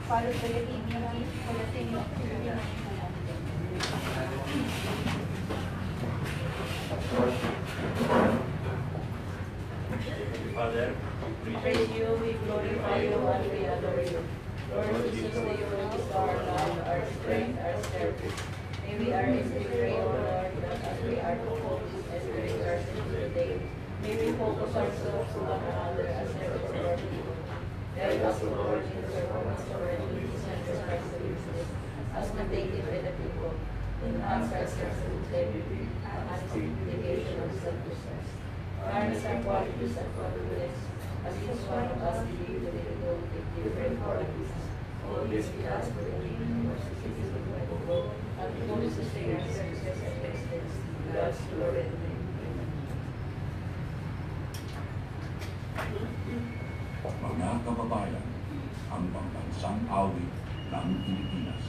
followed by the PBB for the same Father, we praise you, we glorify you, and we adore you. Lord Jesus, you is our love, our strength, our service. May we earnestly pray, O Lord, that as we are to hold this Espiritu Santo today, may we focus ourselves to one another as servants of our people. Help us, O Lord, in the performance of our duties and responsibilities as mandated by the people. Enhance our sense of integrity and dedication of selflessness. Harness our qualities and confidence as each one of us believe that it will take different qualities. All this we ask for the kingdom of citizens of the world and the Holy sustain our success and excellence. God's glory and name. Mga kababayan, ang pambansang awit ng Pilipinas.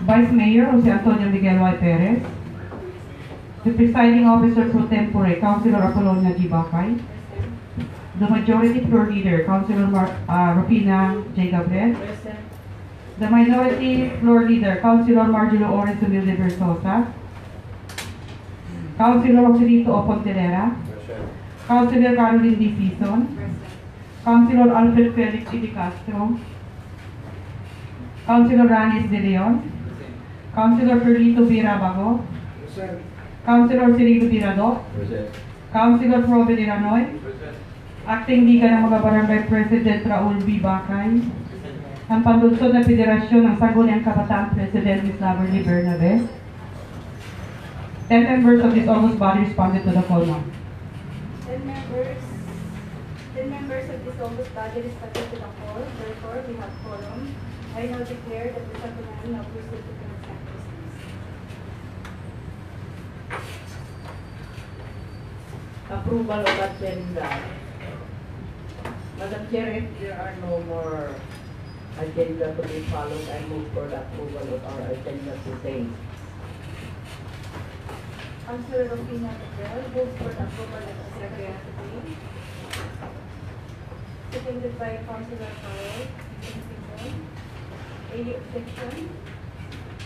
Vice Mayor Jose Antonio Miguel Y. Perez, the Presiding Officer pro tempore, Councilor Apollonia G. Bacay, the Majority Floor Leader, Councilor Rufina J. Gabriel, the Minority Floor Leader, Councilor Marjorie Oren Sumilde Versosa, Councilor Joselito O. Pontelera, Councilor Caroline D. Sison, Councilor Alfred Felix E. Castro, Councilor Ranis De Leon, Councilor Perlito Vera Bago, Councilor Cirilo Tirado, Councilor Probe Iranoy, Acting Liga ng mga Barangay President Raul B. Bacay, ang Panlunsod na Federasyon ng Sangguniang Kabataan President Ms. Laverly Bernabe. 10 members of this august body responded to the call, ma'am. 10 members of this august body responded to the call. Therefore, we have quorum. I now declare that the Sangguniang now proceed to consent business. Approval of agenda. Madam Chair, if there are no more agenda to be followed, I move for the approval of our agenda today. Councilor Rufina Gabriel moves for the approval of the agenda today. Seconded by Councilor Carol. Any objection?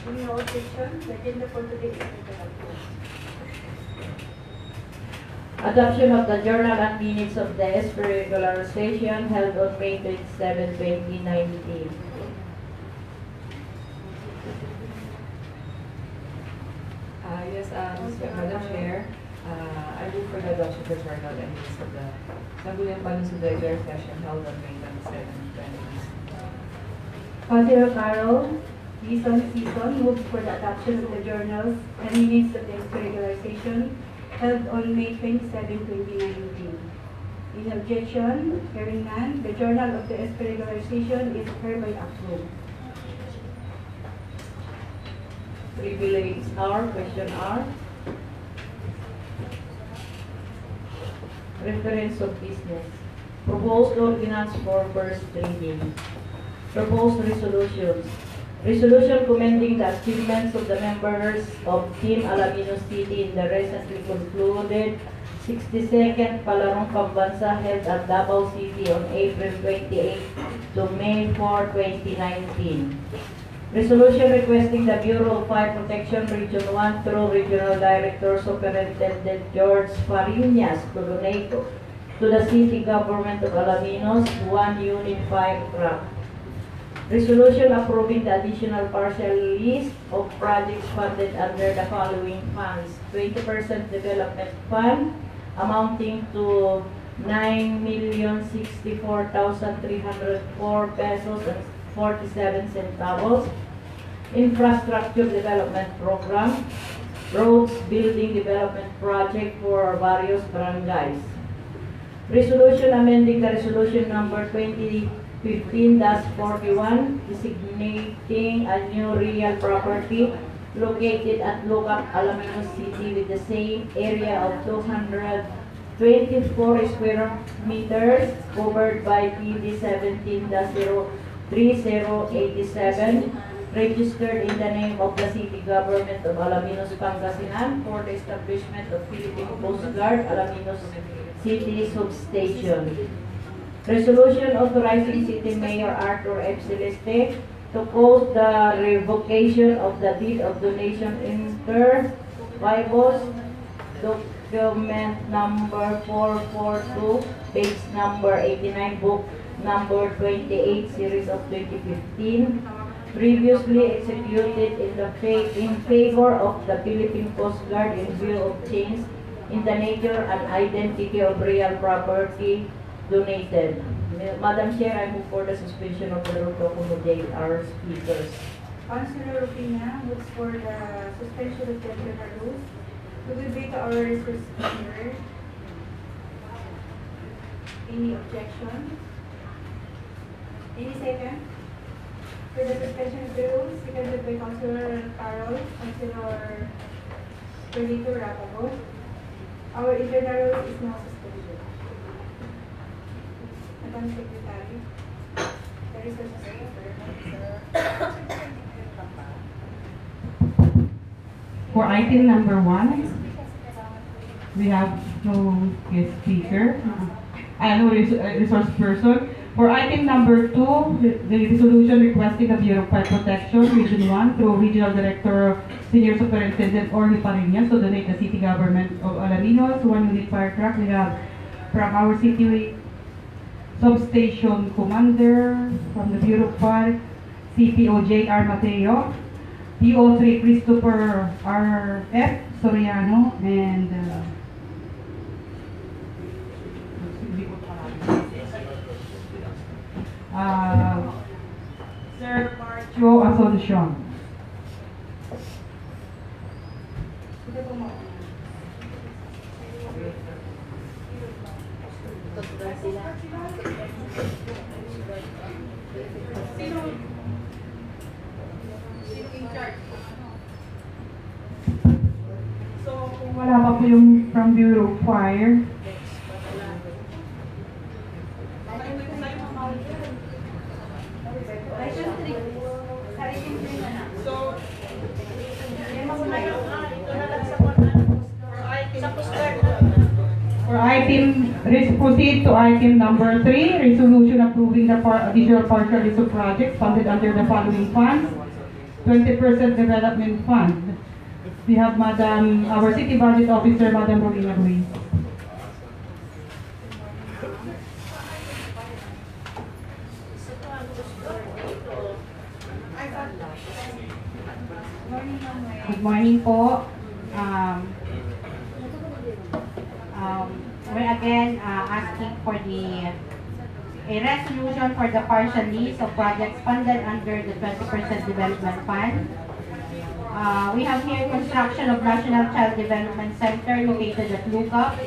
No objection. The agenda for today is approved. Adoption of the journal and minutes of the ESPER regular session held on May 27, 2019. Yes, Madam Chair, I move for the adoption of the journal and minutes of the Sangguniang Panunsod regular session held on May 27, 2019. Councilor Carol Season moves for the adoption of the journals and minutes of the regular session held on May 27, 2019. In objection, hearing none, the journal of the regular session is hereby approved. Privilege R, question R. Reference of business. Proposed ordinance for first reading. Proposed resolutions. Resolution commending the achievements of the members of Team Alaminos City in the recently concluded 62nd Palarong Pambansa held at Davao City on April 28 to May 4, 2019. Resolution requesting the Bureau of Fire Protection Region 1 through Regional Director Superintendent George Fariñas to donate to the City Government of Alaminos 1 unit fire truck. Resolution approving the additional partial list of projects funded under the following funds. 20% development fund amounting to 9,064,304 pesos and 47 centavos. Infrastructure Development Program, Roads Building Development Project for various barangays. Resolution amending the resolution number 2015-41 designating a new real property located at Lucap, Alaminos City with the same area of 224 square meters covered by PD 17-03087 registered in the name of the City Government of Alaminos, Pangasinan for the establishment of Philippine Coast Guard, Alaminos City Substation. Resolution authorizing City Mayor Arthur F. Celeste to cause the revocation of the deed of donation inter vivos document number 442, page number 89, book number 28, series of 2015, previously executed in favor of the Philippine Coast Guard in view of change in the nature and identity of real property donated. Madam Chair, I move for the suspension of the rule to accommodate our speakers. Councilor Rufina moves for the suspension of the general rules. We will wait our resource speaker. Any objection? Any second? For the suspension of the rules, seconded by Councilor Carol, Councilor Perlito Rapago. Our internal rule is now suspended. Madam Secretary, the resource speaker. For item number 1, we have no guest speaker, no resource person. For item number 2, the resolution requesting the Bureau of Fire Protection, Region 1, through Regional Director, Senior Superintendent Orly Pariñas to donate the City Government of Alaminos 1 unit fire truck. We have from our City Substation Commander, from the Bureau of Fire, CPO J.R. Mateo, PO3 Christopher R.F. Soriano, and Sir Marcio Asuncion. Ito po mo. So, kung wala pa po yung from Bureau of Fire, let's proceed to item number 3, resolution approving the additional partial list of projects funded under the following funds. 20% development fund. We have our City Budget Officer, Madam Rolina Ruiz. Good morning po. We're again asking for a resolution for the partial list of projects funded under the 20% development fund. We have here construction of National Child Development Center located at Lucap,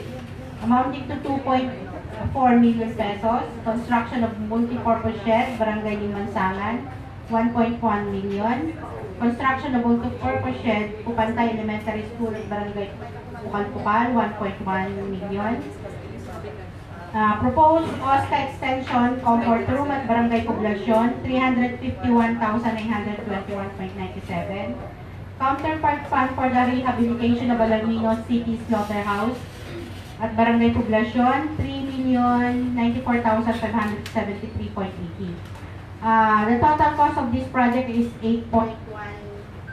amounting to 2.4 million pesos. Construction of multi-purpose shed, Barangay Limansangan, 1.1 million. Construction of multi-purpose shed, Pupantay Elementary School at Barangay Pukal-Pukal, 1.1 million. Proposed OSCA extension, comfort room at Barangay Poblacion, 351,921.97. Counterpart fund for the rehabilitation of Alaminos City Slaughterhouse, At Barangay Poblacion, 3,094,573.80. The total cost of this project is 8.1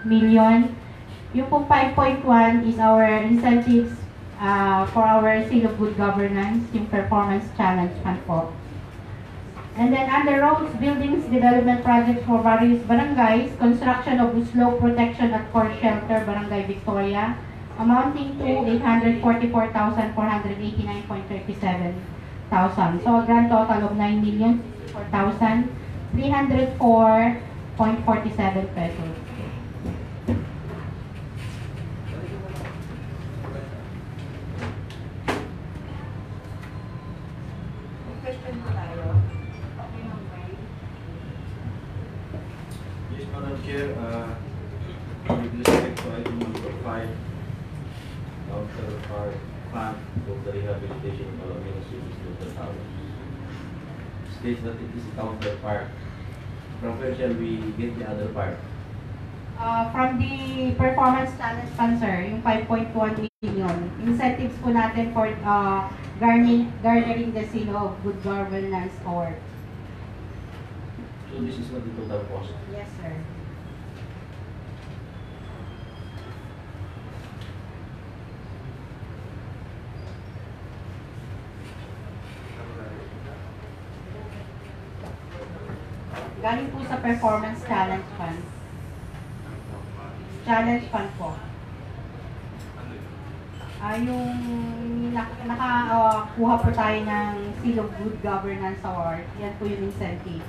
million. Yung pong 5.1 is our incentives for our Seal of Good Governance, yung Performance Challenge Fund po. And then under roads, buildings, development projects for various barangays, construction of slope protection at core shelter, Barangay Victoria, amounting to 844,489.37 thousand. So a grand total of 9,064,304.47 pesos. Question po tayo. Yes, Madam Chair, with respect to item number 5, Councilor Park Plan of the rehabilitation of Alaminos City's Total Tower states that it is Councilor Park. From where shall we get the other part? From the Performance Challenge Fund, sir, yung 5.1 million. Incentives po natin for garnering the Seal of Good Governance Award. So this is not the total cost. Yes, sir. Galing po sa Performance Challenge Fund. Challenge Fund po. Yung nakakuha po tayo ng Seal of Good Governance Award. Yan po yung incentive.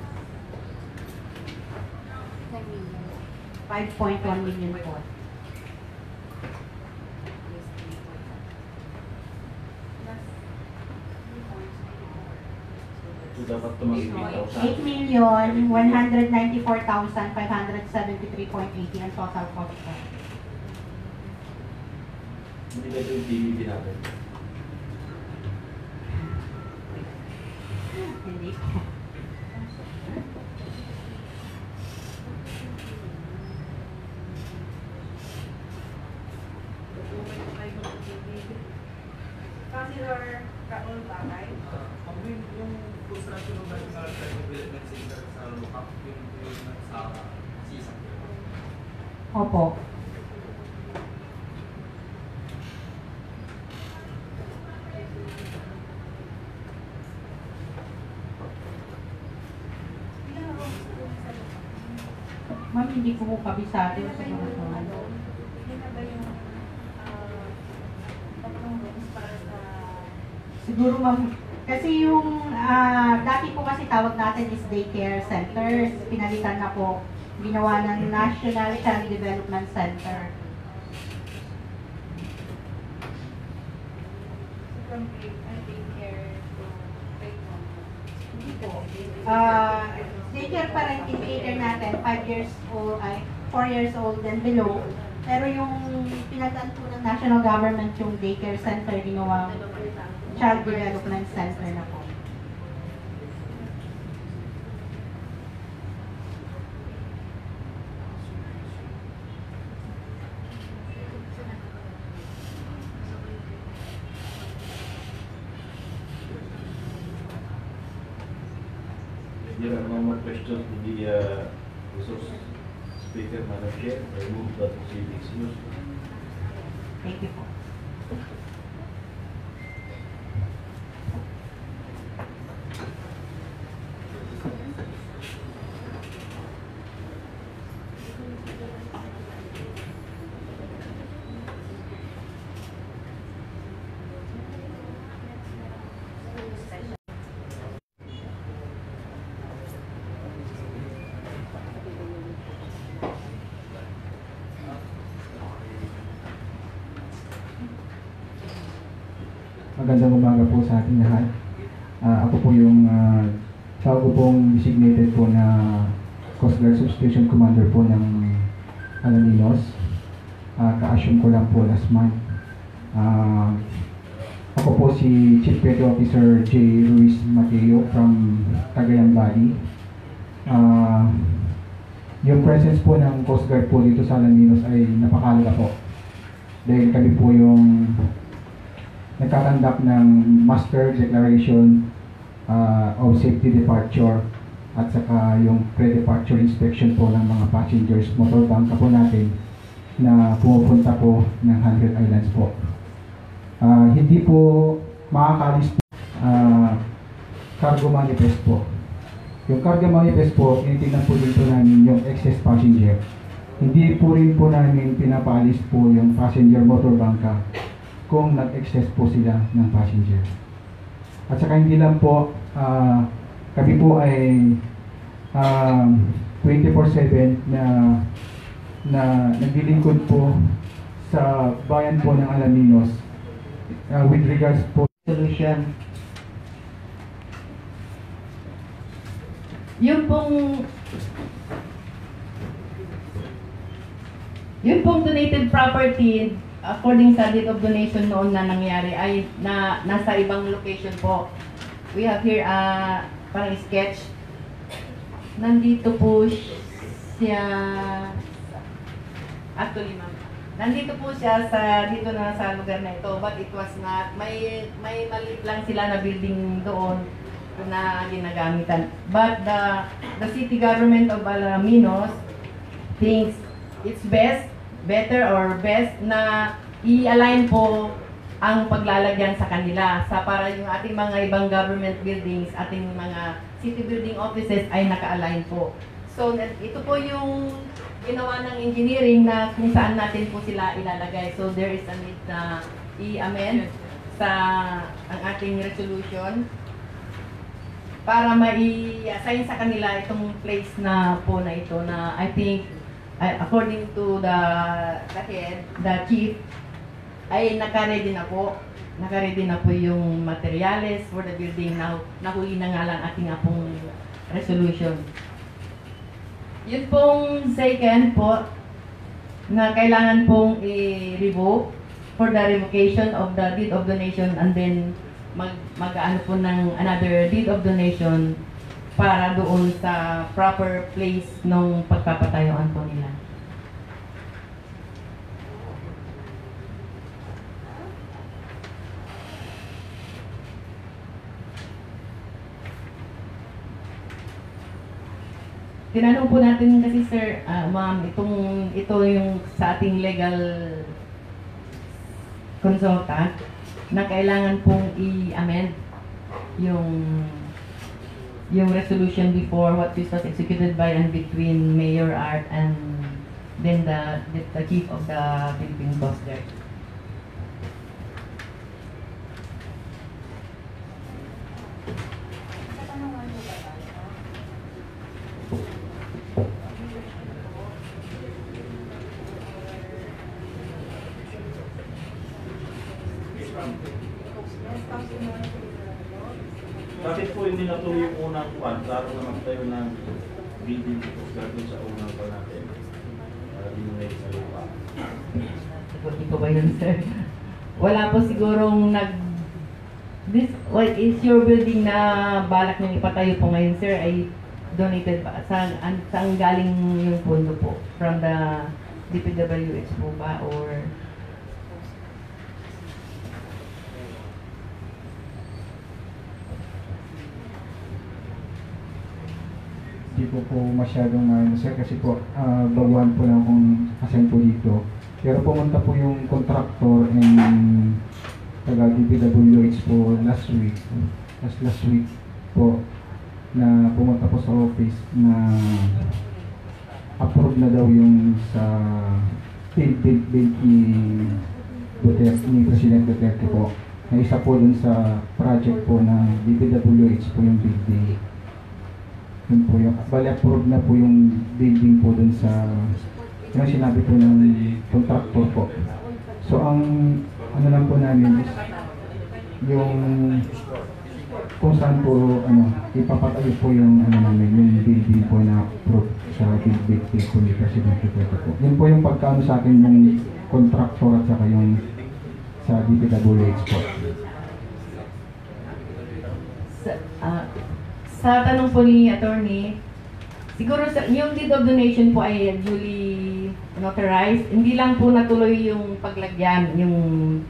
5.1 million po. So dapat tumagin 8,194,573.80 ang total cost po. Hindi ba ito yung TVP natin? Hindi po. Councilor Raul Bagay. Yung construction ng National Development Center sa Lukak, yung sa Sisang. Opo. Ma'am, hindi ko po kabisado sa mga to. Hindi na ba yung tatlong rooms para sa... Siguro ma'am, kasi yung dati po kasi tawag natin is daycare centers. Pinalitan na po. Ginawa ng National Child Development Center. From daycare to playground. Hindi po. Daycare pa rin in-cater natin, 4 years old and below. Pero yung pinagdaan po ng national government yung daycare center, ginawa Child Development Center na po. There are no more questions to the resource speaker, Madam Chair. I move that she be excused. Thank you po. Magandang umaga po sa ating lahat. Ako po yung tawag ko pong designated po na Coast Guard Substation Commander po ng Alaminos. Ka-assume ko lang po last month. Ako po si Chief Petty Officer J. Ruiz Mateo from Cagayan Valley. Yung presence po ng Coast Guard po dito sa Alaminos ay napakalaga po. Dahil kami po yung nagkakandak ng master declaration of safety departure at saka yung pre-departure inspection po ng mga passengers motor bangka po natin na pumupunta po ng 100 Islands po. Hindi po makakalis po cargo manifest po. Yung cargo manifest po, tinitingnan po dito namin yung excess passenger. Hindi po rin po namin pinapaalis po yung passenger motor bangka kung nag-excess po sila ng passenger. At saka hindi lang po, kami po ay 24/7 na naglilingkod po sa bayan po ng Alaminos with regards po Solution. Yung pong donated property, according sa deed of donation noon na nangyari, ay nasa ibang location po. We have here parang sketch. Nandito po siya, actually ma'am, nandito po siya dito na sa lugar na ito, but it was not, may maliit lang sila na building doon na ginagamitan. But the city government of Alaminos thinks it's better na i-align po ang paglalagyan sa kanila para yung ating mga ibang government buildings, ating mga city building offices ay naka-align po. So ito po yung ginawa ng engineering na kung saan natin po sila ilalagay. So there is a need na i-amend sa ang ating resolution para mai-assign sa kanila itong place na po na ito na I think according to the head, the chief, ay naka-ready na po yung materials for the building. Nahuli na nga lang ating apong resolution. Yun pong second po na kailangan pong i-revoke for the revocation of the deed of donation, and then mag-ano po ng another deed of donation para doon sa proper place nung pagpapatayuan po nila. Tinanong po natin kasi sir, ma'am, ito yung sa ating legal consultant na kailangan pong i-amend yung resolution before what this was executed by and between Mayor Art and then the chief of the Philippine Coast Guard. Bakit po hindi natuloy yung unang klaro na magtayo ng building gagawin sa unang pa natin? Para dinunay sa lupa. Hindi ko ba yun, sir? Wala po sigurong what is your building na balak niyong ipatayo po ngayon, sir, ay donated ba? Saan galing yung pondo po? From the DPWH po ba? Or hindi po masyadong sir kasi po baguhan po lang kung asan po dito. Pero pumunta po yung contractor and taga DPWH po last week po na pumunta po sa office na approve na daw yung sa build ni Duterte, ni President Duterte po. Na isa po dun sa project po ng DPWH po yung building. Yun po yung, bali approve na po yung building po dun sa yung sinabi po ng contractor po. So ang ano lang po namin is yung kung saan po ipapatayo po yung namin yung building po na approve sa building po ni President Duterte po. Yun po yung pagkaano sa akin yung contractor at saka yung sa DPWH po. Sa tanong po ni attorney, siguro yung deed of donation po ay duly notarized. Hindi lang po natuloy yung paglagyan, yung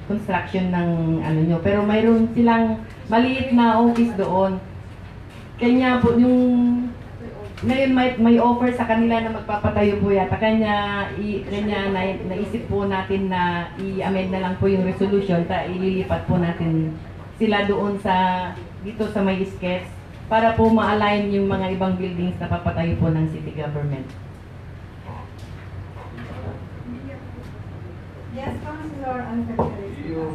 construction ng ano nyo, pero mayroon silang maliit na office doon. Kanya po yung ngayon may offer sa kanila na magpapatayo po yata. Kanya naisip po natin na i-amend na lang po yung resolution, ililipat po natin sila doon dito sa may sketch para po ma-align yung mga ibang buildings na papatayo po ng city government. Yes, Councilor Anthony. Yung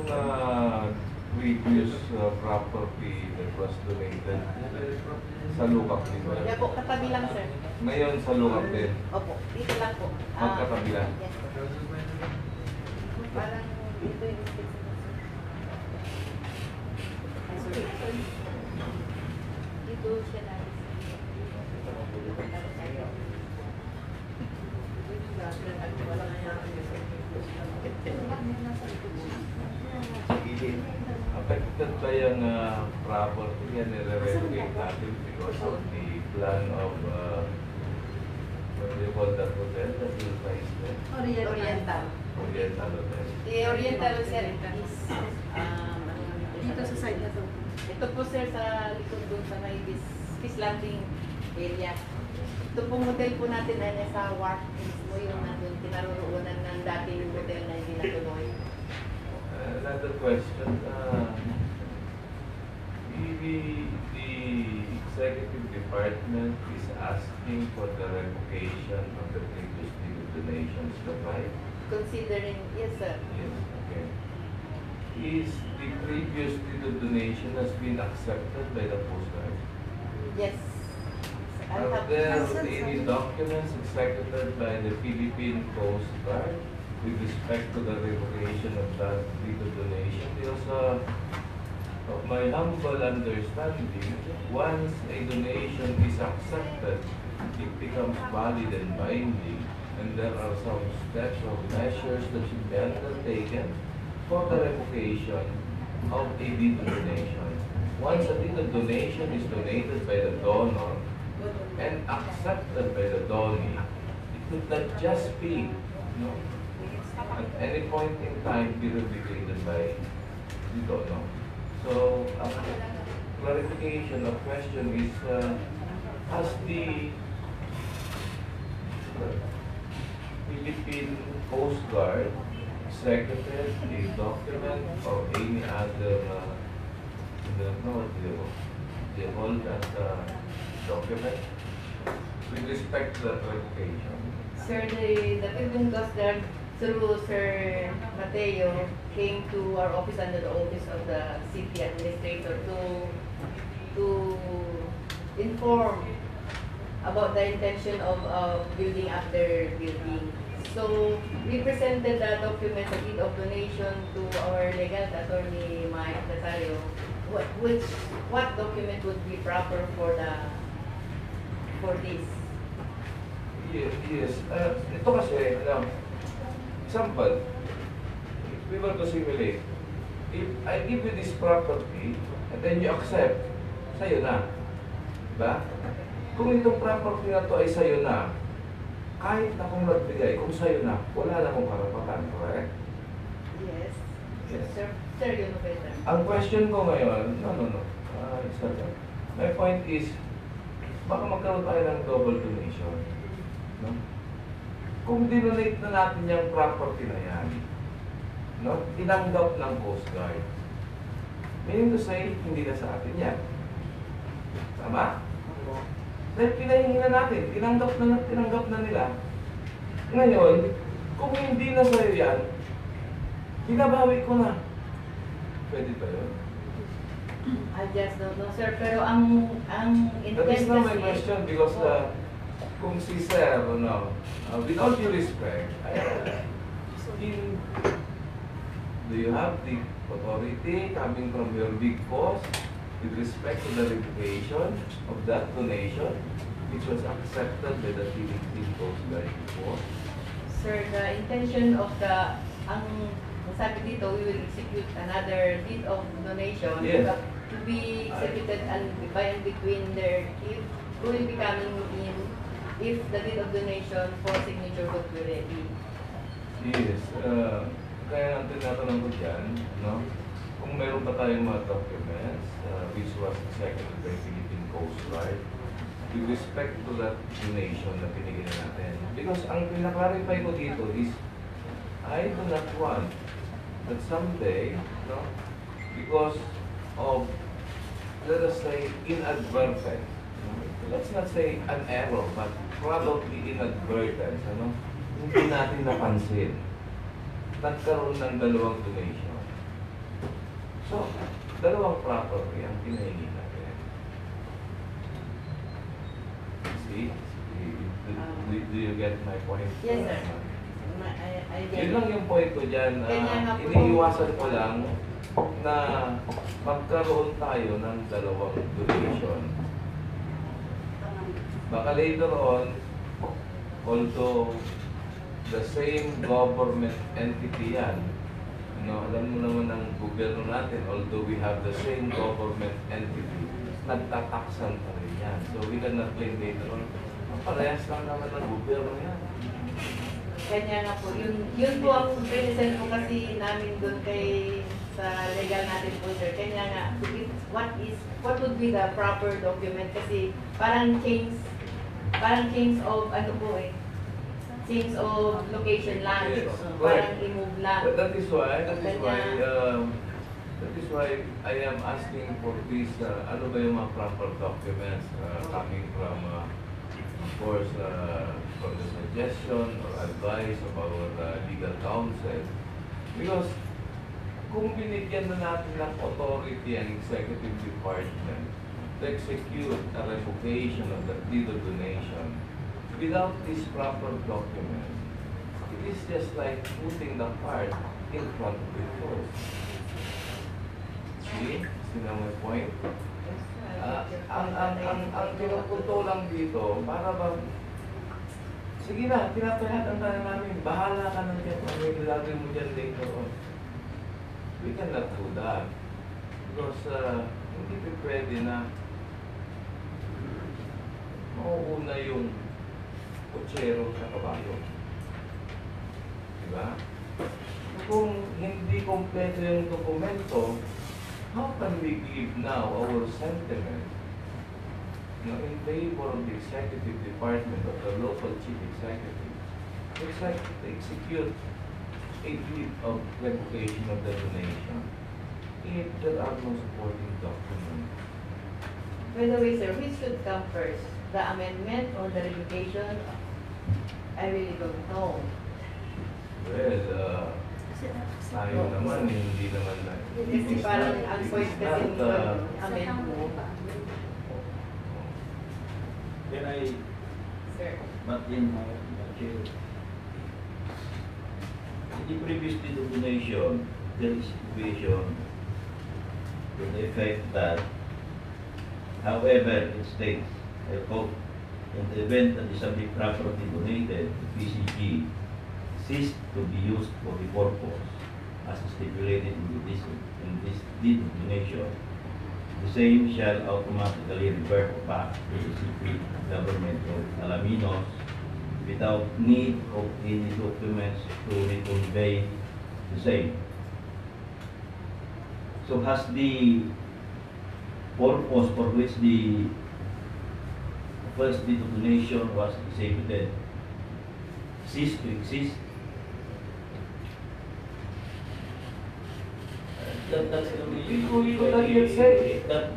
previous property that was donated sa lukap din ba? Yeah po, katabi lang sir. Ngayon sa lukap din? Opo, dito lang po. Magkatabi lang? Yes. Parang dito yung sketch. Dito siya na. Affected ba yung property yan nire-renovate natin because of the plan of what do you call that hotel that you guys there? Oriental. Oriental Hotel. The Oriental sir is Dito sa side na to. ito po sir sa likod doon sa may fish landing area. Ito pong hotel po natin ay nasa Wharf mismo yung nandun tinaruroonan ng dating hotel na hindi natuloy. Another question. The executive department is asking for the revocation of the previous donations, right? Considering, yes sir. Yes, okay. Is the previous donation has been accepted by the Coast Guard? Yes. Are there any documents executed by the Philippine Coast Guard with respect to the revocation of that donation? Because of my humble understanding, once a donation is accepted, it becomes valid and binding, and there are some steps or measures that should be undertaken for the revocation of a deed donation. Once a deed donation is donated by the donor and accepted by the donee, it could not just be, at any point in time be revocated by the donor. So, clarification of question is, has the Philippine Coast Guard secreted a document or any other, they hold that document with respect to that revocation? Sir, the Philippine Coast Guard through Sir Mateo came to our office under the office of the city administrator to inform about the intention of building up their building. So we presented the document, the deed of donation, to our legal attorney Mike Nazario. What document would be proper for this? Yes. Ito kasi, example, if we were to simulate, if I give you this property and then you accept, sa'yo na. Diba? Kung itong property na to ay sa'yo na, kahit na kung nagbigay, kung sa'yo na, wala na akong karapatan, correct? Yes. Yes. Sir, you know better. Ang question ko ngayon, my point is, baka magkaroon tayo ng double donation. No? Kung dinonate na natin yung property na yan, no? Tinanggap ng Coast Guard. Meaning to say, hindi na sa atin yan. Tama? Dahil pinahingi na natin, tinanggap na nila. Ngayon, kung hindi na sa'yo yan, binabawi ko na. Pwede ba yun? I just don't know, sir. Pero ang That is intent not my kasi, question because kung si Sir, with all due respect, do you have the authority coming from your big boss with respect to the revocation of that donation which was accepted by the Philippine Coast Guard before? sir, the intention of ang sabi dito, we will execute another deed of donation Yes. to be executed by and between their, who will be coming in if the deed of donation for signature would be ready. Yes. Kaya ang tinatanong ko dyan, no? Kung meron pa tayong mga documents, which was executed by Philippine Coast Guard, with respect to that donation na pinigyan natin. Because ang pinaklarify ko dito is, I do not want that someday, no? Because of, let us say, inadvertent. Let's not say an error, but probably inadvertent. Ano? Hindi natin napansin. Nagkaroon ng dalawang donation. So, dalawang property ang pinahingi natin. See? Do you get my point? Yes, sir. I get Yun lang yung point ko dyan. Kanya nga po. Iniiwasan ko lang na magkaroon tayo ng dalawang donation. Baka later on, although the same government entity yan, alam mo naman ang gobyerno natin, although we have the same government entity, nagtataksan pa rin yan. So we cannot claim later on, parehas lang naman ng gobyerno yan. Kanya nga po, yun po ang present po kasi namin doon sa legal natin po, sir. Kanya nga, what would be the proper document? Kasi parang change of change of location lang. Yes, Parang remove lang. That is why I am asking for this, ano ba yung mga proper documents coming from, of course, from the suggestion or advice of our legal counsel. Because kung binigyan na natin ng authority ang executive department to execute a revocation of the deed of donation, without this proper document, it is just like putting the cart in front of the horse. See? See na my point? Ang pinupunto lang dito, para bang, sige na, pinapahatan ka na namin, bahala ka na dyan kung may gagawin mo dyan later on. We cannot do that. Because hindi pwede na mauuna yung kutsero sa kabayo. Diba? Kung hindi kompleto yung dokumento, how can we give now our sentiment in favor of the executive department of the local chief executive to execute a deed of revocation of the donation if there are no supporting documents? By the way, sir, which should come first? The amendment or the revocation? I really don't know. Well, tayo naman, hindi naman na. Kasi parang ang point kasi amendment. Can I, Sir. Martin, Chair? In the previous deed of donation, there is situation to the effect that, however, it states, I quote, in the event that the subject property donated to PCG ceased to be used for the purpose as stipulated in this deed of donation, the same shall automatically revert back to the city government of Alaminos without need of any documents to reconvey the same. So has the purpose for which the first deed of donation was executed ceased to exist? That's the if that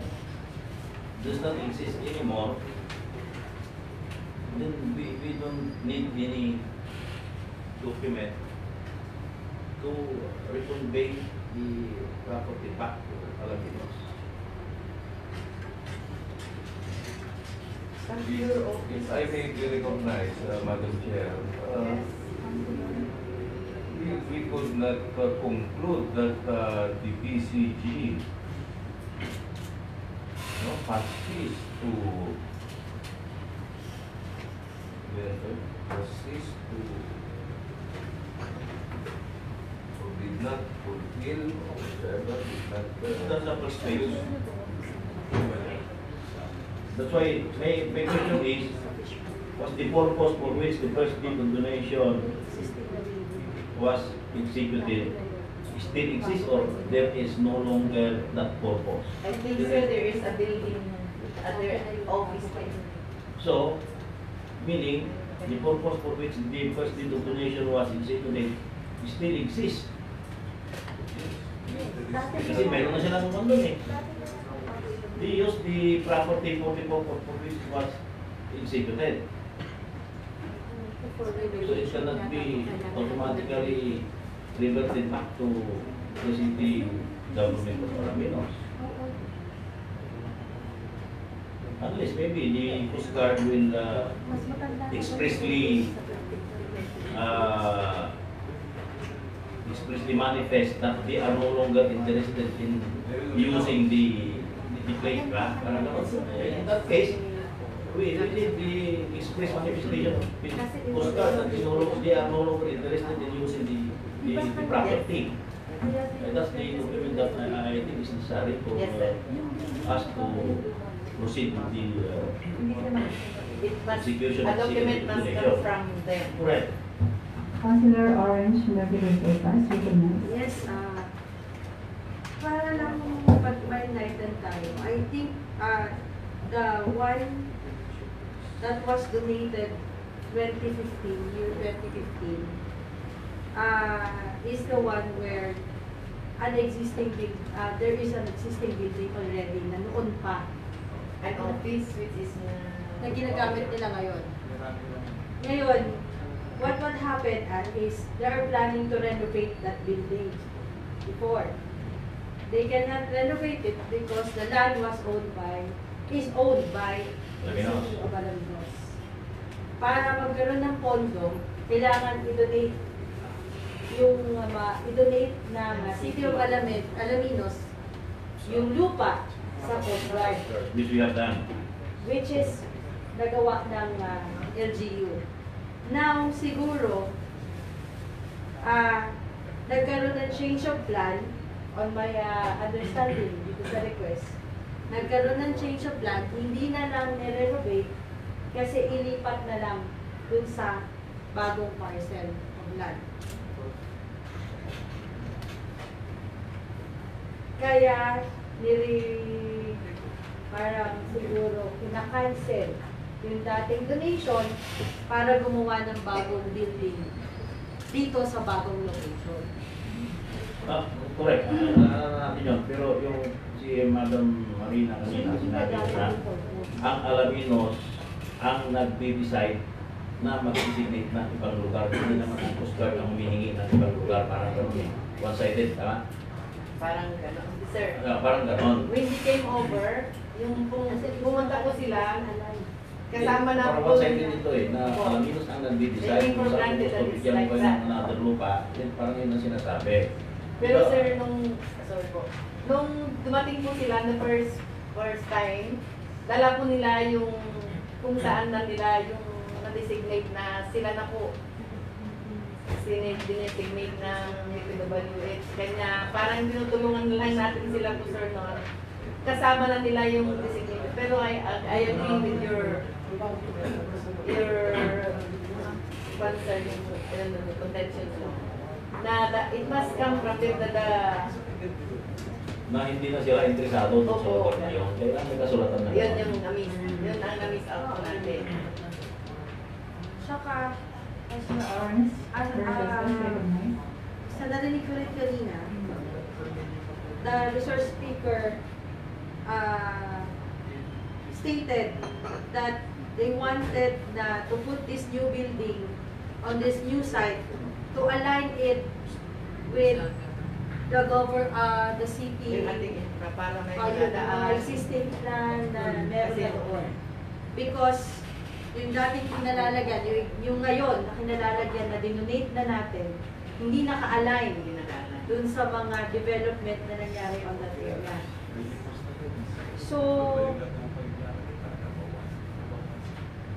does not exist anymore, then we don't need any document to reconvey the property back to Alaminos. If I may be recognized, Madam Chair, we could not conclude that the PCG has ceased to or did not fulfill or whatever, That's a perspective. That's why my question is, was the purpose for which the first deed of donation was executed still exists, or there is no longer that purpose? I think, sir, there is a building at their office place. So, meaning, the purpose for which the first deed of donation was executed still exists. Kasi meron na silang naman doon eh. They use the property for the purpose for which it was executed. So it cannot be automatically reverted back to the city government of Alaminos. Unless maybe the Coast Guard will expressly manifest that they are no longer interested in using the playground. In that case, we did the express manifestation of Coast Guard that they are no longer interested in using the property. That's the document that I think is necessary for us to proceed with the execution A of document must come from them. Correct. Councilor Orange, Navigator Etas, recognize. Yes, para lang pag-enlighten tayo, I think the one that was donated 2015, year 2015, is the one where there is an existing building already na noon pa. An office which is Na ginagamit nila ngayon. Ngayon, what happened is they are planning to renovate that building before. They cannot renovate it because the land is owned by the city of Alaminos. Para magkaroon ng pondo, kailangan i-donate ng City of Alaminos yung lupa sa Coast Guard. Which we have done. Which is nagawa ng LGU. Now, siguro, nagkaroon ng change of plan on my understanding dito sa request. Nagkaroon ng change of plan, hindi na lang nire-renovate kasi ilipat na lang dun sa bagong parcel of land. Kaya, parang siguro kina-cancel yung dating donation para gumawa ng bagong building dito sa bagong location. Correct. Natin yun. Pero yung si Madam Marina kanina sinabi na ang Alaminos ang nag-decide na mag-designate ng ibang lugar. Hindi naman ang Coast Guard ang humihingi ng ibang lugar. Parang gano'n eh. One-sided, tama? Parang gano'n. Sir, parang gano'n. when he came over, yung pumunta ko sila, kasama na parang one-sided ito eh, na Alaminos ang nag-decide kung saan gusto bigyan ko yung another lupa. Parang yun ang sinasabi. Pero sir, nung dumating po sila the first time, dala po nila yung kung saan na nila yung na-designate na sila na po dinesignate ng DPWH. Kanya parang tinutulungan lang natin sila po sir noon. Kasama na nila yung designate. Pero I agree with your concern, yung contention na it must come from them na hindi na sila interesado sa lugar na yun. Kaya may kasulatan na yun yung na-miss. Yun ang na-miss out ko natin. Saka, Orange, sa narinig ko rin kanina, the resource speaker stated that they wanted to put this new building on this new site to align it with the city, yung existing plan na meron na doon. Because yung dating kinalalagyan, yung ngayon na kinalalagyan na dinonate na natin, hindi naka-align dun sa mga development na nangyari on that area. So,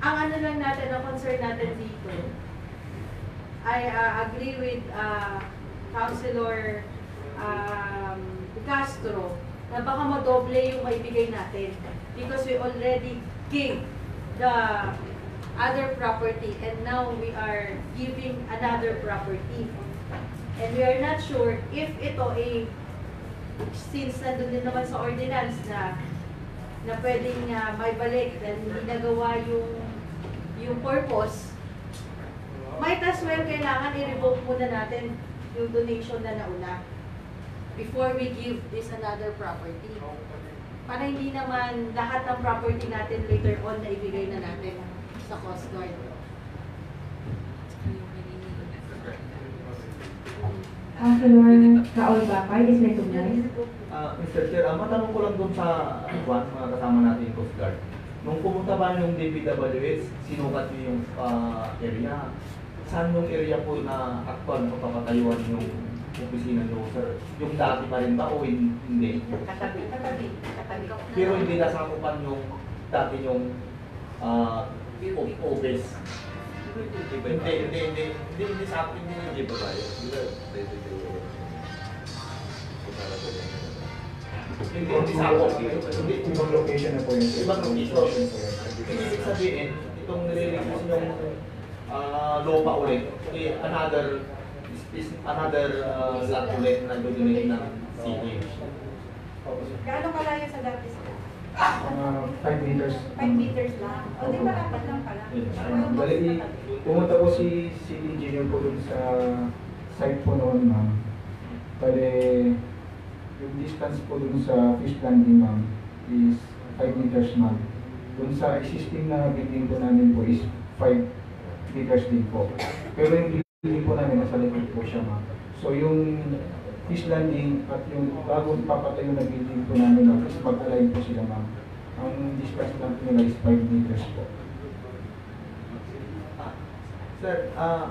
ang ano lang natin, ang concern natin dito, I agree with Councilor Castro na baka madoble yung maibigay natin because we already gave the other property, and now we are giving another property. And we are not sure if ito since nandun din naman sa ordinance na pwedeng may balik dahil hindi nagawa yung purpose, might as well kailangan i-revoke muna natin yung donation na nauna before we give this another property. Para hindi naman lahat ng property natin later on na ibigay na natin sa Coast Guard. Councilor Raul Bacay is recognized. Mr. Chair, matanong ko lang doon sa mga kasama natin yung Coast Guard. Nung pumunta ba yung DPWH, sinukat niyo yung area? Saan yung area po na actual na papatayuan yung opisina nyo, sir? Yung dati pa rin ba o hindi? Katabi. Pero hindi nasakupan yung dati yung office. Hindi sa akin hindi ba tayo? Hindi sa ako. Ibang location na po yun. Ibang location. Ibig sabihin, itong nire-release yung lupa ulit, another lot ulit na donate ng city. Gaano kalayo sa dati sila? 5 meters. 5 meters lang. O di malapit lang pala. Bali, pumunta po si engineer po dun sa site po noon, ma'am. Bali, yung distance po dun sa fish landing, ma'am, is 5 meters, ma'am. Dun sa existing na building po namin po is 5 meters din po. Pero yung building po namin, nasa likod po siya, ma'am. So yung fish landing at yung bagong papatayo na building po namin, ma'am, is mag-align po sila, ma'am. Ang distance lang po nila is 5 meters po. Sir,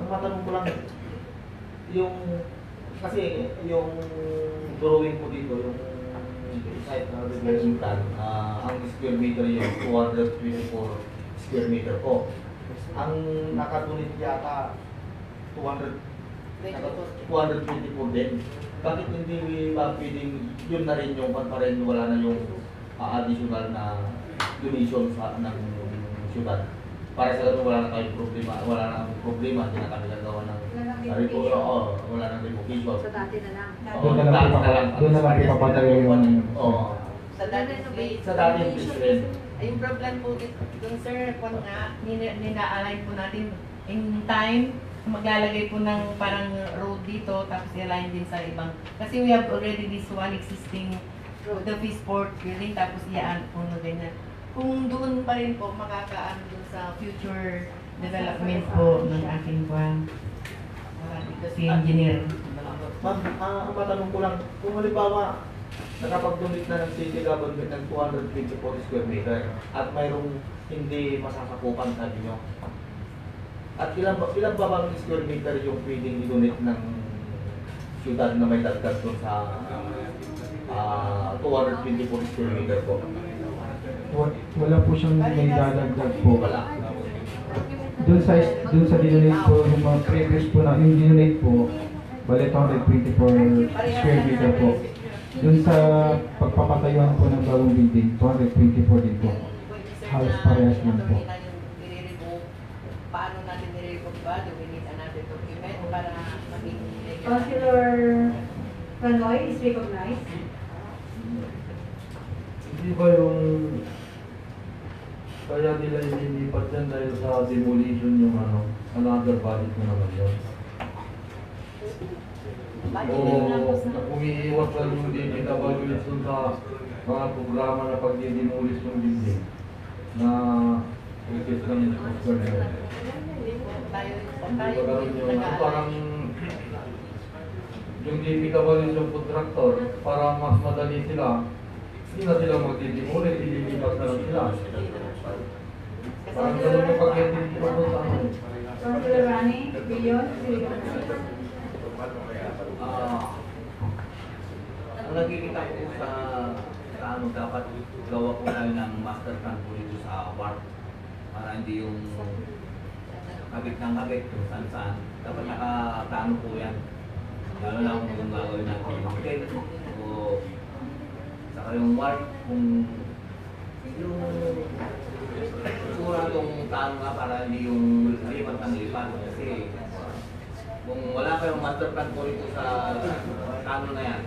matanong ko lang, kasi yung drawing po dito, yung site na development plan, ang square meter yung 224 square meter po. Ang nakadunit yata 224 din. Bakit hindi ba pwedeng yun na rin yung pa rin wala na yung additional na donation ng syudad? Para sa ganun, wala na tayong problema, hindi na kami nagawa ng wala nang revocation. Sa dati na lang. Doon na lang ipapatayo yung... Sa dating place. Sa dating place. Yung problem po dun, sir, kung nga, nina-align po natin in time, maglalagay po ng parang road dito, tapos i-align din sa ibang. Kasi we have already this one existing road, the Fishport building, tapos iyaan po na ganyan. Kung doon pa rin po, makakaano dun sa future development po ng aking buwan. Dito si engineer. Ma'am, ang matanong ko lang, kung halimbawa, nakapag-donate na ng city government ng 224 square meter at mayroong hindi masasakupan, sabi nyo. At ilan ba bang square meter yung pwedeng i-donate ng syudad na may dagdag doon sa 224 square meter po? Wala po siyang may dadagdag po. Wala. Doon sa dinonate po, yung mga previous po na, yung dinonate po, bali 224 square meter po. Doon sa pagpapatayuan po ng bagong building, 224 din po. Halos parehas din po. Paano natin nire-revoke ba? Do we need another document para maging legal? Councilor Ranoy is recognized. Hindi ba yung kaya nila ililipat yan dahil sa demolition yung another budget na naman yun? O umiiwas lang yung DPWH dun sa mga programa na pag-demolish yung building na ikit lang yung coaster na yun. Parang yung DPWH yung contractor, para mas madali sila, hindi na sila mag-demolish, ililipat na lang sila. Parang ganun yung pag-demolish sa amin. Councilor Rani, Billion, ang nakikita ko sa dapat gawa ko tayo ng master plan po dito sa park para hindi yung kabit ng kabit kung saan dapat nakaplano po yan, lalo na kung gagawin natin yung market o saka yung work kung yung sura itong plano paano nga para hindi yung lipat ng lipat. Kasi kung wala kayong master plan po ito sa kano na yan,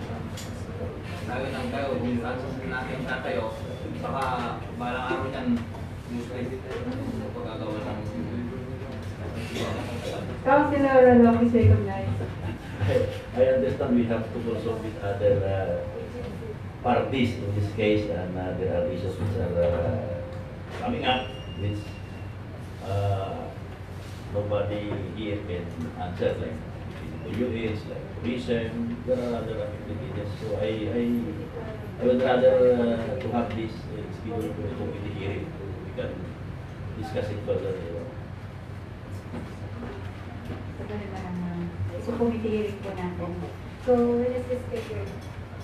sabi lang kayo kung saan natin tatayo, baka balang araw yan, useless pagkagawa ng Councilor Ralong is recognized. I understand we have to consult with other parties in this case, and there are issues which are coming up, which nobody here can answer, like UAs, like tourism, there are other activities. So I would rather to have this scheduled for a committee hearing, so we can discuss it further. So, committee hearing po natin. So, when is this scheduled?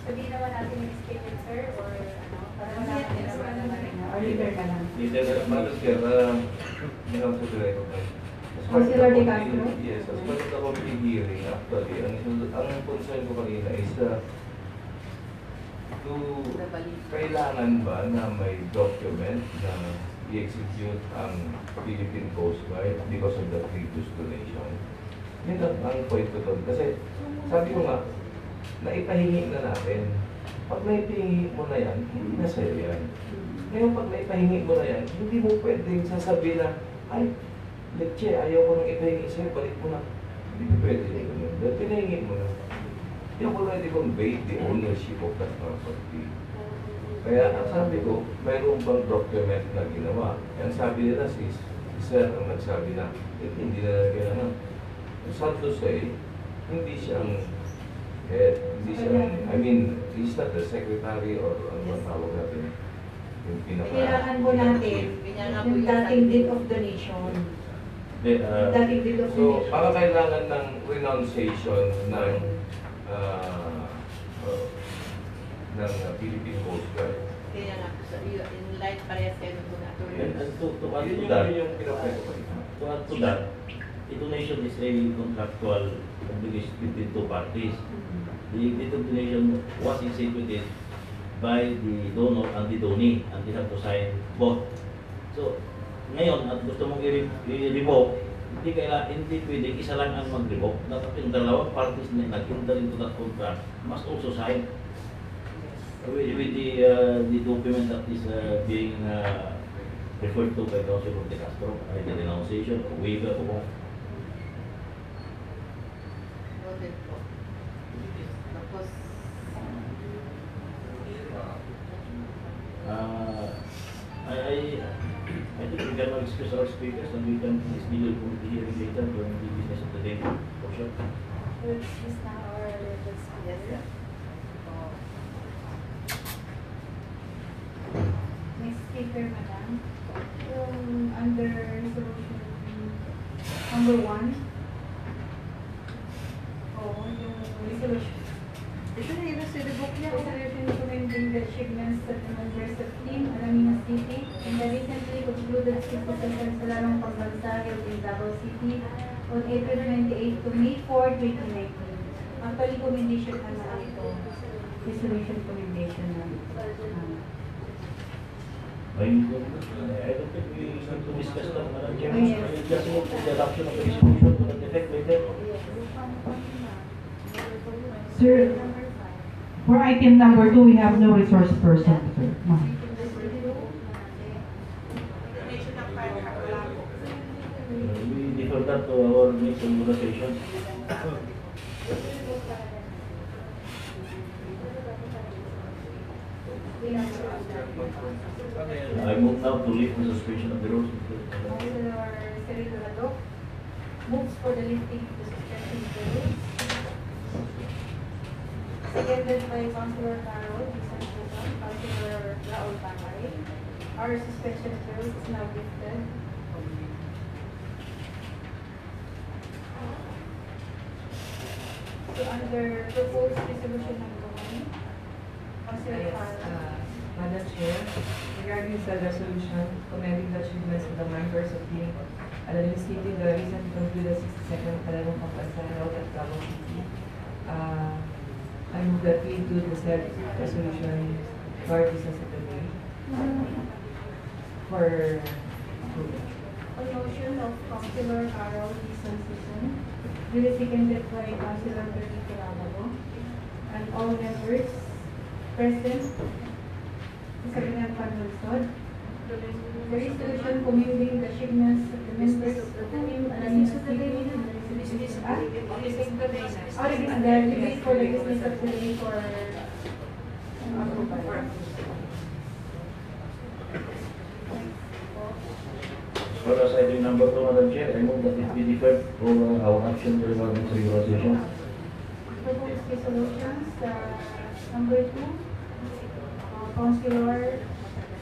Sabihin naman natin yung schedule, sir, or ano? Para malaman naman or leader ka lang? Leader ka lang, Madam Chair, meron po sila ito. Councilor De Castro? Yes, as part of the committee hearing, actually, ang concern ko kanina is kailangan ba na may document na i-execute ang Philippine Coast Guard because of the previous donation? Yun ang point ko doon. Kasi sabi ko nga, naipahingi na natin. Pag naipahingi mo na yan, hindi na sa'yo yan. Ngayon pag naipahingi mo na yan, hindi mo pwedeng sasabihin na, ay, Leche, ayaw ko nang ipahingi sa'yo, balik mo na. Hindi pwede yun. Dahil pinahingi mo na. You already conveyed the ownership of that property. Kaya ang sabi ko, mayroon bang document na ginawa? Ang sabi nila si Sir ang nagsabi na, hindi na kailangan. Sad to say, hindi siya ang head, hindi siya ang, I mean, he's not the secretary or ano ang tawag natin. Yung Kailangan po natin yung dating date of donation. Dating date of So, donation. para kailangan ng renunciation ng Philippine Coast Guard. Kaya nga, in line parehas kayo ng donator. And to add to Yun that, yung pinapwede ko rin. to add to that, the donation is a contractual obligation between two parties. The donation was executed by the donor and the donee, and they have to sign both. So, ngayon, at gusto mong i-revoke, hindi pwedeng isa lang ang mag-revoke. Dapat yung dalawang parties na nag-enter into that contract must also sign with the document that is being referred to by Councilor De Castro, the denunciation, waiver of Noted po. Tapos, I think we can now excuse our speakers and we can schedule the hearing later during the business of the day portion. Is now our yes, sir. next speaker, madam. Yung under resolution number 1. Oo, yung resolution. Ito na yung book niya. Resolution recommending the shipments of the members of team Alaminos City in the recently concluded citizen sa larong pambansa held in Davao City on April 28 to May 4, 2019. Actually, commendation na ito. Resolution commendation na. I don't think we need to discuss that, Madam Chair. I just move to the adoption of the resolution to that effect later. Sir, for item number 2, we have no resource person, sir. Ma'am. We defer that to our next conversation. I move now to lift the suspension of the rules. Councilor Sergio Ladok moves for the lifting of the suspension of the rules. Seconded by Councilor Carol, Councilor Raul Bangay. Our suspension of the rules is now lifted. So under proposed resolution number 1, Councilor Yes, Carol. Madam Chair, regarding the resolution commending the achievements of the members of the Alaminos City, the recently concluded 62nd Kalabang Pambansa held at Davao City, I move that we do the said resolution for business of the day for approval. On motion of Councilor Carol Dizon Sison, duly seconded by Councilor Perlito Rabago, and all members present sa kanyang panlungsod. The resolution commending the achievements of the members of the team and the debate for the business of the day for approval. For us, item number 2, Madam Chair, I move that it be deferred for our action regarding to your resolution. Proposed resolutions, number 2, Councilor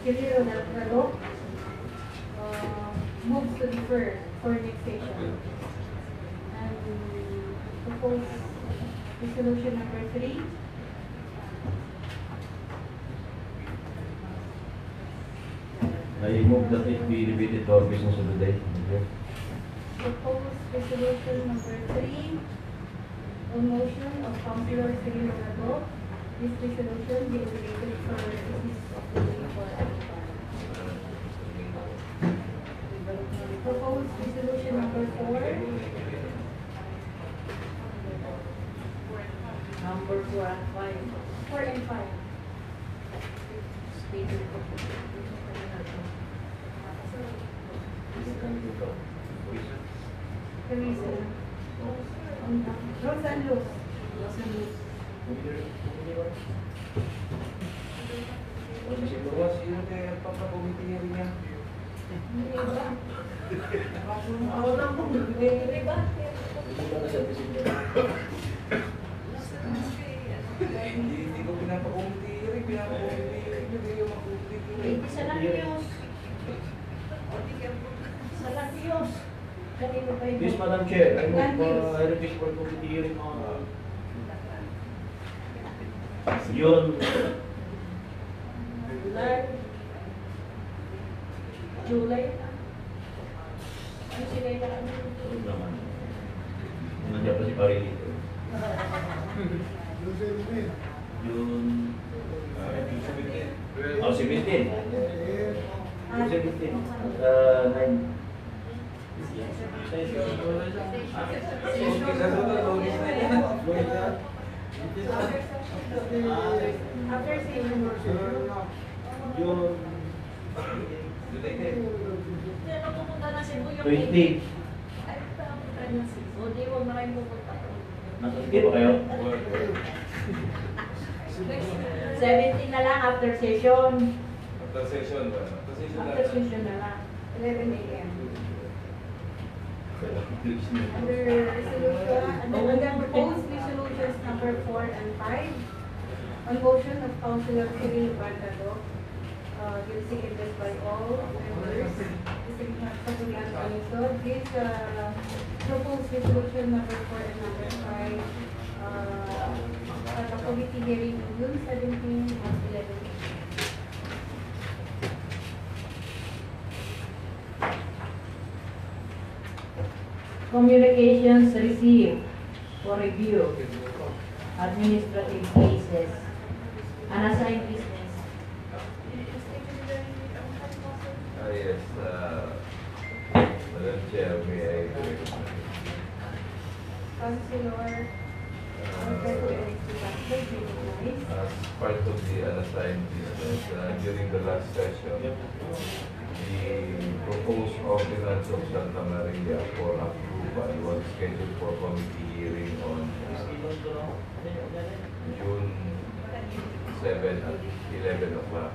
Cirilo Delgado moves to defer for next session. And proposed resolution number 3, I move that it be repeated to our business of the day. Thank you. proposed resolution number 3, on motion of Councilor Cirilo Delgado, this resolution be related for business of the day for approval. Proposed resolution number 4, Number 4 and 5. 4 and 5. The reason. Rosa and Luz. Ako lang kung nagre-re ba? Hindi ko pinapakumitirik, hindi yung makumitirik. Sa Latios. Sa Latios. Kanino pa yun? Yes, Madam Chair, I move I request for committee hearing on yun. July. Ano sila yung ano? Naman. Nandiyan pa si Pari dito. June 17. Oh, 17. 17. 9. After session. June Ano pupunta na Cebu yung 20. O di, huwag na kayong pupunta. Nakakita ba kayo? 17 na lang after session. After session ba? After session na lang. 11 a.m. Under resolution, under proposed resolutions number 4 and 5, on motion of Councilor Cirilo Delgado, will seconded by all members. This proposed resolution number 4 and number 5 at a committee hearing on June 17 at 11. Communications received for review. Administrative cases. Unassigned business. Yes, Madam Chair, may I correct? Councilor As part of the unassigned business, during the last session, the proposed ordinance of Santa Maria for approval was scheduled for committee hearing on June 7 at 11 o'clock.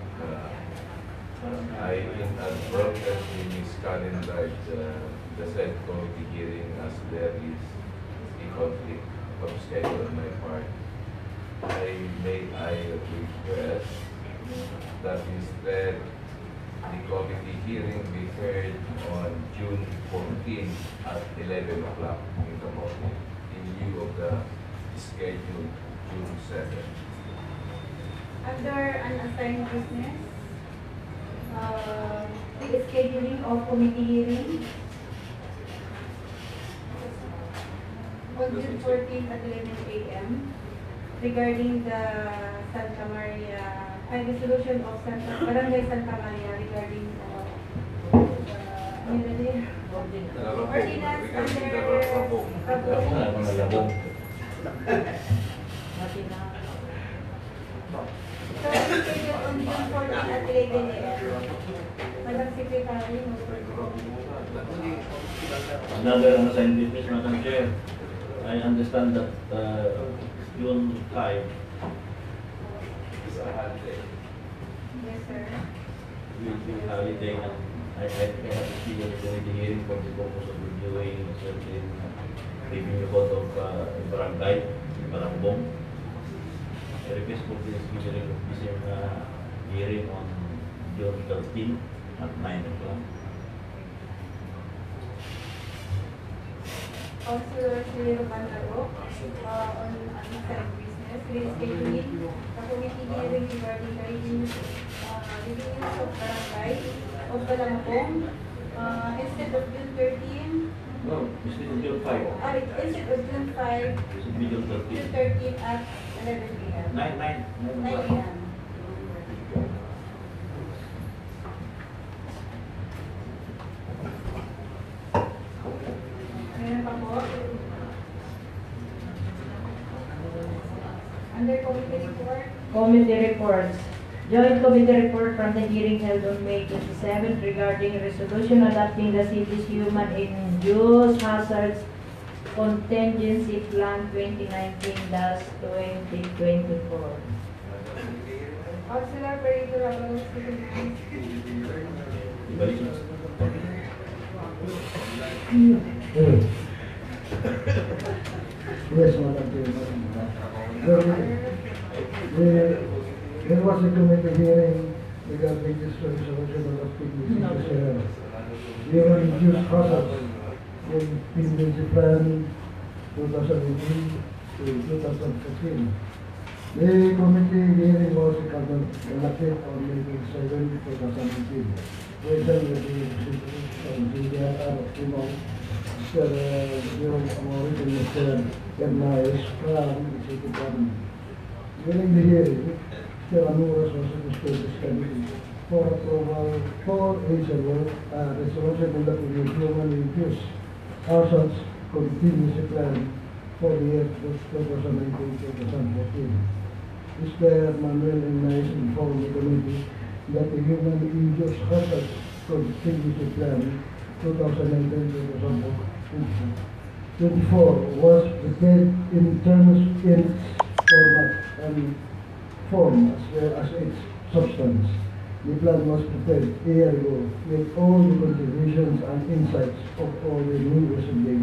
I inadvertently miscalendrized the said committee hearing as there is a conflict of schedule on my part. I request that instead the committee hearing be heard on June 14 at 11 o'clock in the morning in lieu of the scheduled June 7. Under unassigned business, the scheduling of committee hearing on June 14 at 11 a.m. regarding the Santa Maria, resolution of Barangay Santa Maria regarding Another unassigned business, Madam Chair. I understand that June 5 It's a holiday. Yes, sir. will be holiday, and I have to see the hearing for the purpose of reviewing certain review report of barangay, Barambong. I request for this hearing on June 13 at 9 o'clock. Councilor Cirilo Pandaro, on unsaid business, rescheduling the committee hearing regarding the reviews of barangay of Balambong, instead of June 13, No, it's still June 5. instead of June 5, It should be June 13. June 13 at 11 p.m. 9 9 o'clock. a.m. Meron pa po. Under committee report, Committee reports. Joint committee report from the hearing held on May 27 regarding resolution adopting the city's human induced hazards contingency plan 2019-2024. Councilor Perito Ramos, Ibalik mo. Yes, Madam Chair. There was a committee hearing regarding this resolution of the human induced hazards in contingency plan 2018 to 2015. The committee hearing was conducted on May 7, 2018. Present with the CDR Timon, Mr. Jerome Amorit and Mr. Hernandez from the City Government. During the hearing, Mr. Anuras was understood this committee for approval for a resolution conducting the human induced hazards contingency plan for the year 2019-2014. Mr. Manuel Hernandez informed the committee that the human induced hazards contingency plan 2019-2024 was prepared in terms in format and form as well as its substance. The plan was prepared a year ago with all the contributions and insights of all the members of the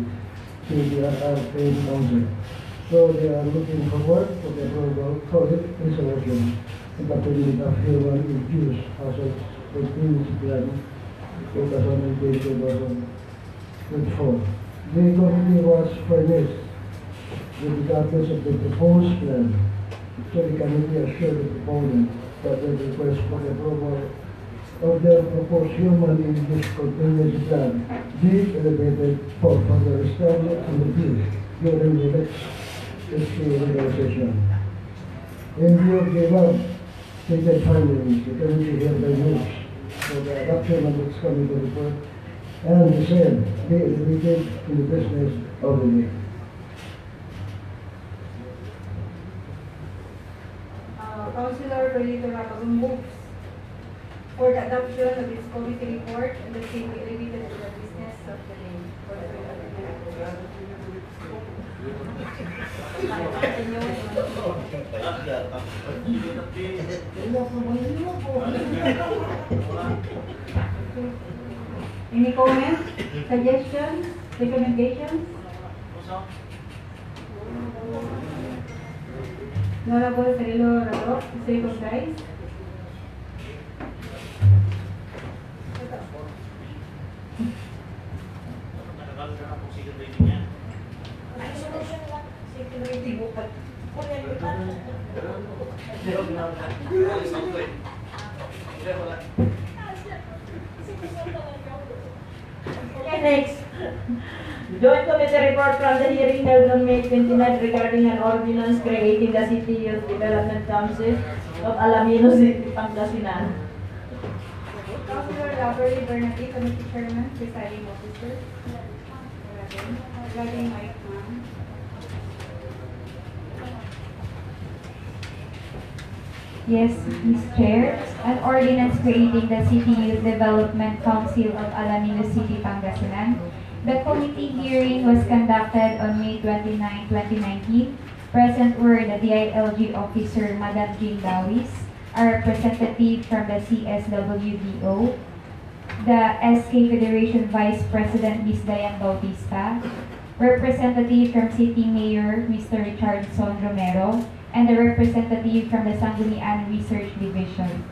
CDRR Council. So they are looking forward to the approval for the resolution in the period of human induced hazards contingency plan 2018-2024. The committee was furnished with the copies of the proposed plan. So the committee assured the proponent that the request for the approval of the proposed human induced contingency plan be elevated for further study and review during the next regular session. In view of the above stated findings, the committee hereby moves for the adoption of its committee report and the same be elevated in the business of the day. Councilor Perito Ramos moves for the adoption of this committee report and the same be elevated to the business of the day. For the Any comments, suggestions, recommendations? Honorable Cirilo Rado, say guys. Okay, next. Joint committee report from the hearing held on May 29 regarding an ordinance creating the City Youth Development Council of Alaminos City, Pangasinan. Councilor Lavery Bernati, Committee Chairman, Presiding Officer. Regarding Mike, ma'am. Yes, Ms. Chair. An ordinance creating the City Youth Development Council of Alaminos City, Pangasinan The committee hearing was conducted on May 29, 2019. Present were the DILG officer, Madam Jean Dawis, a representative from the CSWDO, the SK Federation Vice President, Ms. Diane Bautista, representative from City Mayor, Mr. Richardson Romero, and the representative from the Sangguniang Research Division.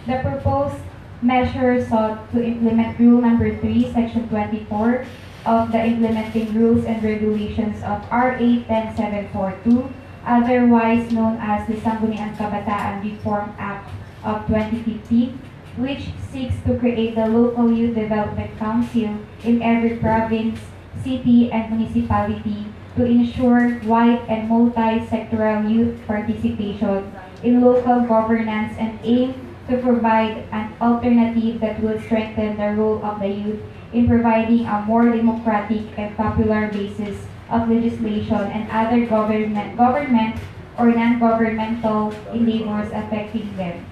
The proposed measure sought to implement Rule Number 3, Section 24 of the Implementing Rules and Regulations of RA 10742, otherwise known as the Sangguniang Kabataan Reform Act of 2015, which seeks to create the Local Youth Development Council in every province, city, and municipality to ensure wide and multi-sectoral youth participation in local governance and aim to provide an alternative that will strengthen the role of the youth in providing a more democratic and popular basis of legislation and other government or non-governmental endeavors affecting them.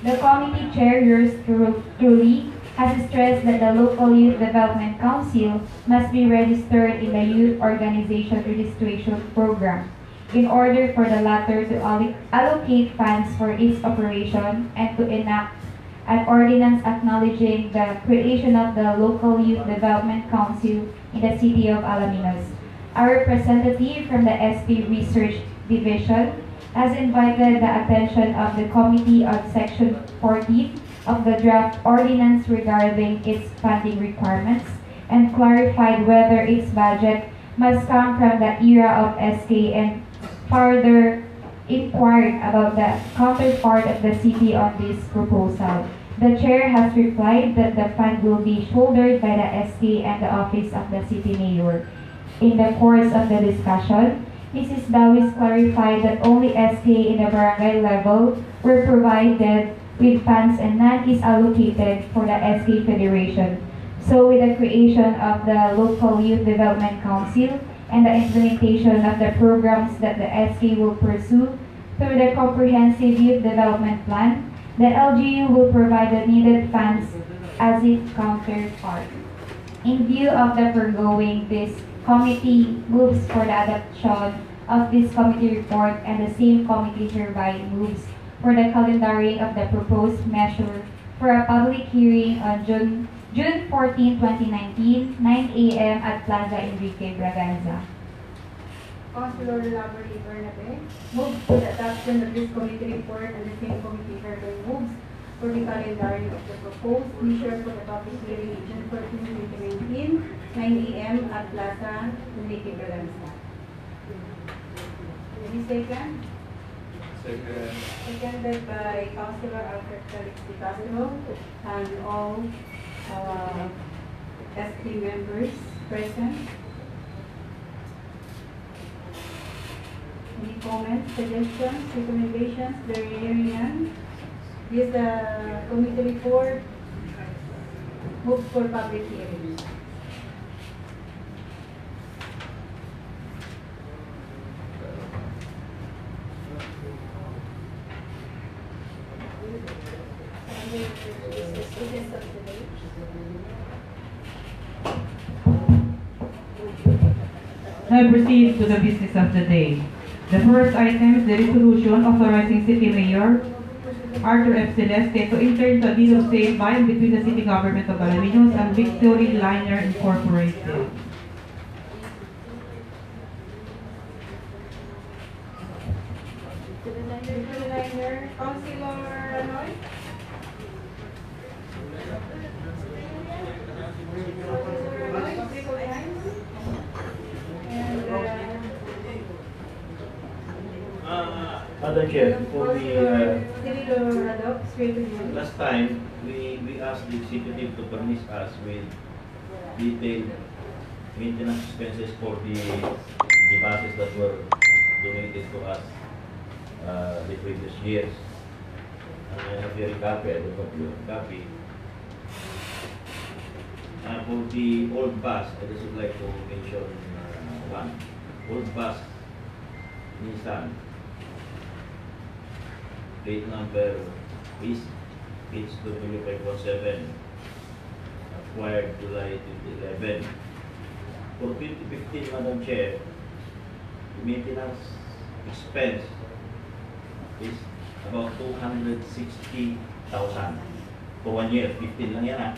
The committee chair, yours truly, has stressed that the Local Youth Development Council must be registered in the Youth Organization Registration Program in order for the latter to allocate funds for its operation and to enact an ordinance acknowledging the creation of the Local Youth Development Council in the city of Alaminos. A representative from the SP Research Division has invited the attention of the committee on Section 14 of the draft ordinance regarding its funding requirements and clarified whether its budget must come from the era of SK and further inquired about the counterpart of the city on this proposal. The chair has replied that the fund will be shouldered by the SK and the office of the city mayor. In the course of the discussion, Mrs. Dawis clarified that only SK in the barangay level were provided with funds and none is allocated for the SK Federation. So with the creation of the Local Youth Development Council and the implementation of the programs that the SK will pursue through the Comprehensive Youth Development Plan, the LGU will provide the needed funds as its counterpart. In view of the foregoing, this committee moves for the adoption of this committee report, and the same committee hereby moves for the calendaring of the proposed measure for a public hearing on June 14, 2019, 9 a.m. at Plaza Enrique Braganza. Councilor Laborie Bernabe moves for the adoption of this committee report, and the same committee hereby moves for the calendaring of the proposed measure for the public hearing on June 14, 2019, 9 a.m. at Plaza Enrique Braganza. Any second? Second. Seconded by Councilor Alfred Felix de Castro and all SK members present. Any comments, suggestions, recommendations? There are hearing none. This committee report moves for public hearing. Now proceed to the business of the day. The first item is the resolution authorizing City Mayor Arthur F. Celeste to enter into a deed of sale by and between the City Government of Alaminos and Victory Liner Incorporated. Councilor Anoy? Madam Chair, for the last time, we asked the executive to permit us with detailed maintenance expenses for the buses that were donated to us the previous years. And I have here a copy, I don't know if you have a copy. For the old bus, I just would like to mention one. Old bus, Nissan. Plate number is HW517, acquired July 2011. For 2015, Madam Chair, maintenance expense is about 260,000 for 1 year. 15 lang yan, ha?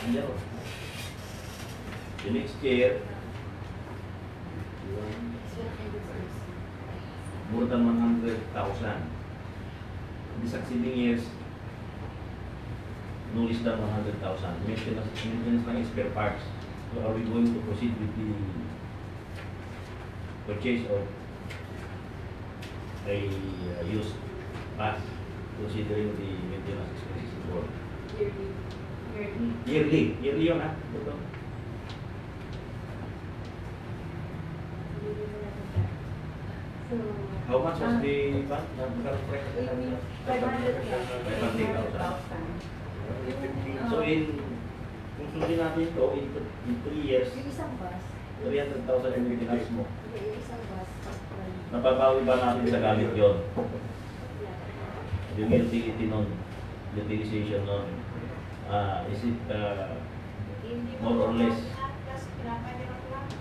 The next year, more than 100,000. In the succeeding years, no less than 100,000. Maintenance ng spare parts. So are we going to proceed with the purchase of a used bus, considering the maintenance expenses involved? Yearly yun, ha? Ito. How much was the bus? 500,000. So kung sundin natin ito, in 3 years, 300,000 yung maintenance mo. Napapawi ba natin sa gamit yun? Yung utility nun, utilization nun, is it more or less?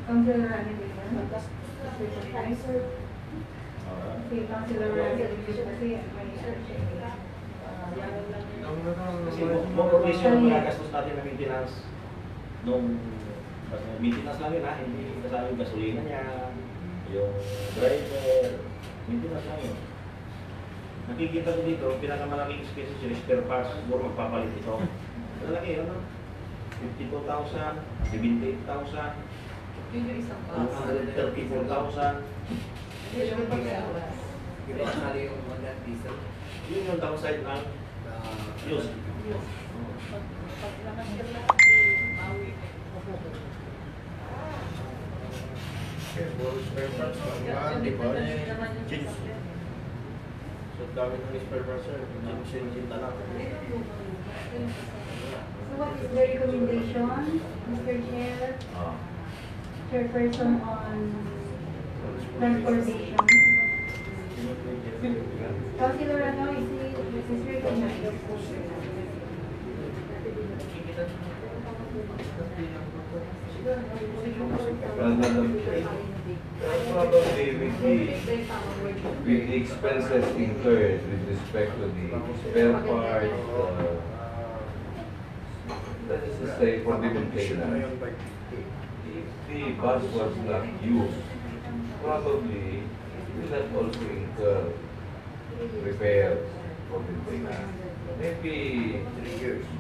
Councilor Kasi more or less yung magagastos natin na maintenance nung maintenance lang yun, ha? Hindi kasama yung gasolina niya, yung driver, maintenance lang yun. Nakikita ko dito, pinakamalaking expenses yung spare parts, siguro magpapalit ito. Malaki, ano? 52,000, 78,000, 234,000. Yun yung downside ng use. Spare parts, di ba? Change. So, dami ng spare parts, sir. Change na lang. So what is the recommendation, Mr. Chair? Chairperson on transportation. Councilor Ano, is recommended. Probably with the expenses incurred with respect to the spare part, that is to say, for the maintenance, if the bus was not used, probably will not also incur repairs for maintenance. Maybe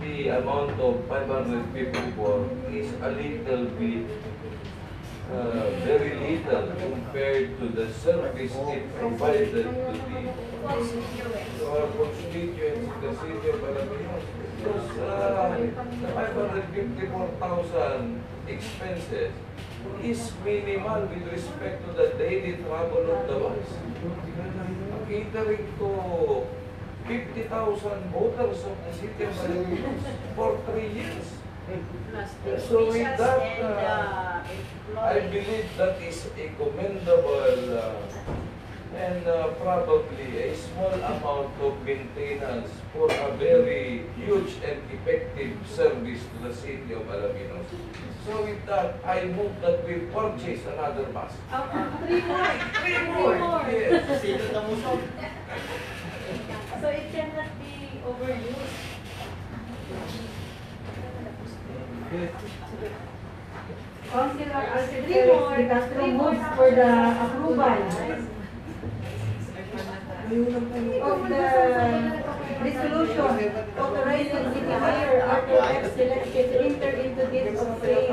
the amount of 554 is a little bit, very little compared to the service it provided to our constituents in the city of Malapinos. Because the 554,000 expenses is minimal with respect to the daily travel of the bus. Catering to 50,000 voters of the city of Malapinos for 3 years. So with that, I believe that is a commendable and probably a small amount of maintenance for a very huge and effective service to the city of Malapinos. So with that, I move that we purchase another bus. 3 more. 3 more. Yes. So it cannot be overused. Councilor Alfred De Castro moves for the approval of the resolution authorizing City Mayor Arthur F. Selected to enter into deeds of trade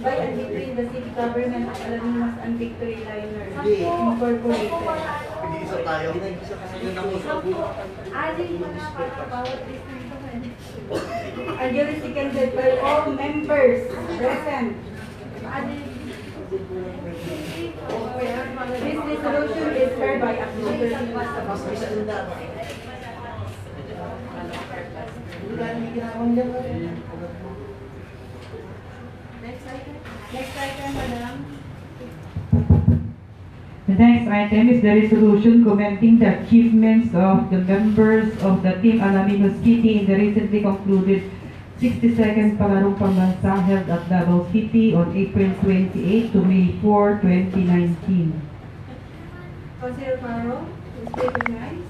by and between the city government of Alaminos and Victory Liner Incorporated. And duly seconded by all members present. This resolution is hereby approved. Next item, Madam. The next item is the resolution commending the achievements of the members of the Team Alaminos Kitty in the recently concluded 62nd Palarong Pambansa held at Davao City on April 28 to May 4, 2019. Councilor Carol, please recognize.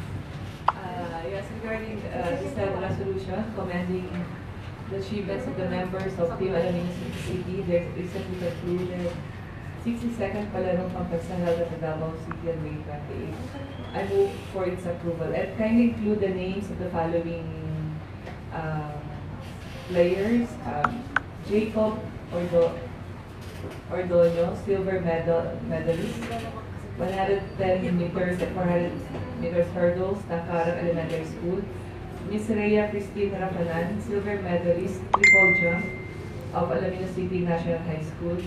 Yes, regarding this resolution commending the achievements of the members of Team Alaminos City, they recently concluded 62nd Palarong Pambansa held at Davao City on May 28. I move for its approval and kindly include the names of the following players: Jacob Ordonio, silver medalist, 110 meters and 400 meters hurdles, Tacarang Elementary School. Miss Rhea Christine Rafanan, silver medalist, triple jump of Alaminos City National High School.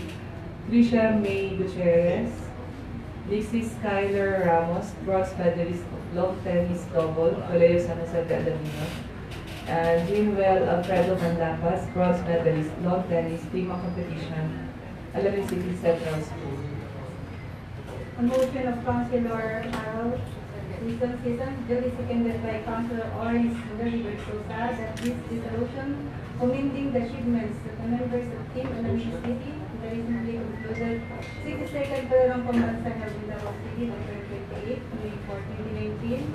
Tricia May Gutierrez, Dixie Skyler Ramos, bronze medalist of lawn tennis double, Colegio San Jose de Alaminos. And Jinwell Alfredo Mandapas, bronze medalist, lawn tennis, team competition, Alaminos City Central School. A motion of Councilor Carol Wilson Season, duly seconded by Councilor Orange Rodrigo Sosa, that this resolution commending the achievements of the members of Team Alaminos City, the recently concluded 62nd Palarong Pambansa held in Davao City, November 28, May 4, 2019,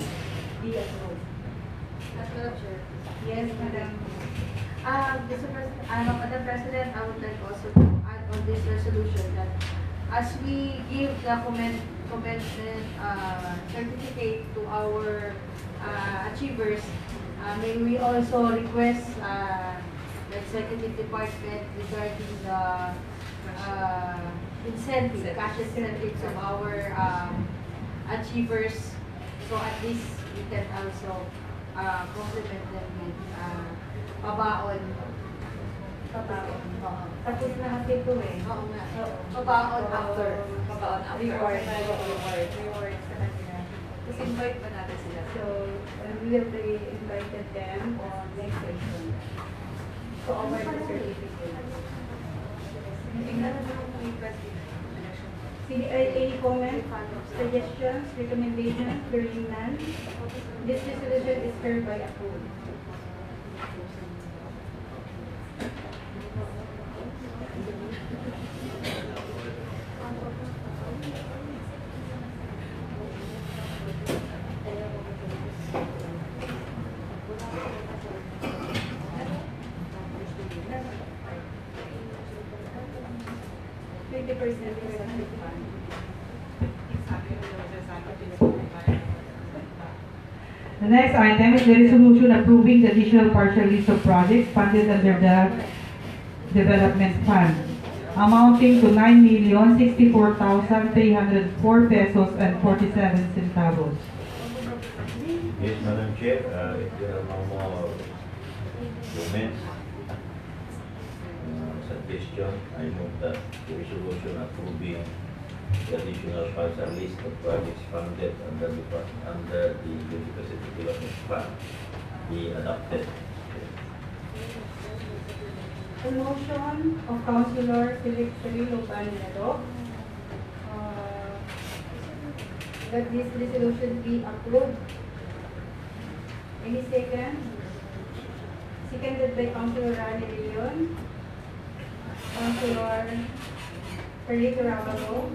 be approved. Madam Chair. Yes, Madam. Madam President, I would like also to add on this resolution that as we give the commencement certificate to our achievers, may we also request the executive department regarding the incentive, cash incentives of our achievers, so at least we can also compliment them with pabaon. Tapos na kasi ito eh. Oo nga. Pabaon after. Pabaon after. Reward. Reward sa kanila. Tapos invite pa natin sila. So, we will be invited them on next session. So, award the certificate. Tingnan na yung request din. Any comments, suggestions, recommendations, hearing none? This resolution is hereby approved. The next item is the resolution approving the additional partial list of projects funded under the Development Fund, amounting to 9,064,304 pesos and 47 centavos. Yes, Madam Chair, if there are no more comments, suggestion, I move that the resolution approving the additional partial list of projects funded under the University Development Fund be adopted. The motion of Councilor Philip Cirilo Banero that this resolution be approved. Any second? Seconded by Councilor Rani Leon, Councilor Felipe Rabago.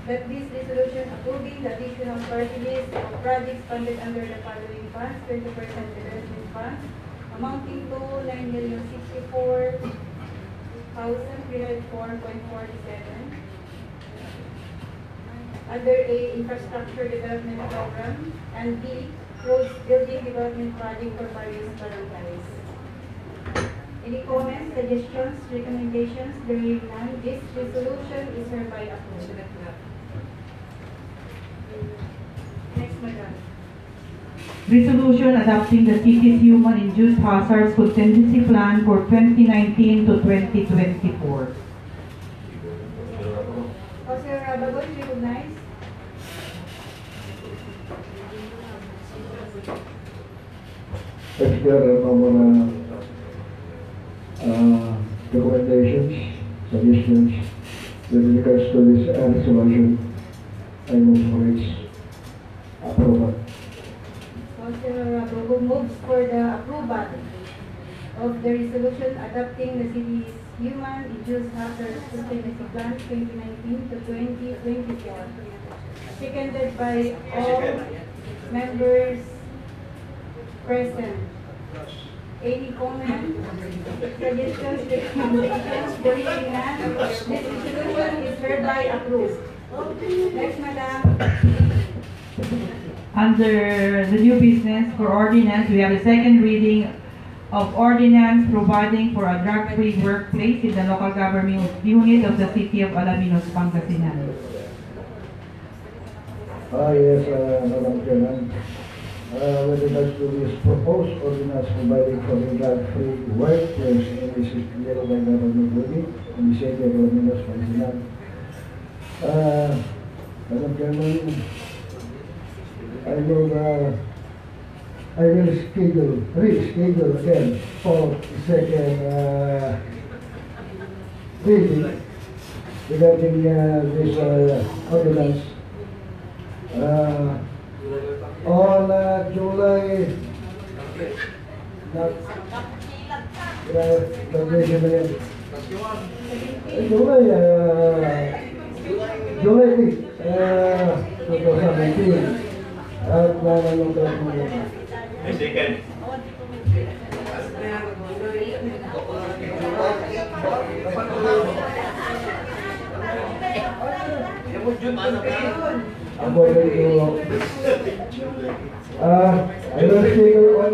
That this resolution approving the additional party list of projects funded under the following funds: 20% development funds amounting to 9,064,304.47. Under A, infrastructure development program, and B, roads building development project for various barangays. Any comments, suggestions, recommendations? There being none, this resolution is hereby approved. Next, Madam. Resolution adopting the city's human induced hazards contingency plan for 2019 to 2024. Councilor Rabago, is recognized. If there are no more recommendations, suggestions with regards to this resolution, I move for its approval. Councilor for the approval of the resolution adopting the city's human induced hazard sustainability plan 2019 to 2024. Seconded by all members present. Any comments, suggestions, recommendations? Hearing none, this resolution is hereby approved. Next, Madam. Under the new business for ordinance, we have the second reading of ordinance providing for a drug-free workplace in the local government unit of the city of Alaminos, Pangasinan. Yes, Madam Chairman. With regards to this proposed ordinance providing for a drug-free workplace in the local government unit in the city of Alaminos, Pangasinan. Madam Chairman, I will reschedule again for the second reading regarding this ordinance on July July 8, 2019 at 9 o'clock. Second. I'm going to I will figure on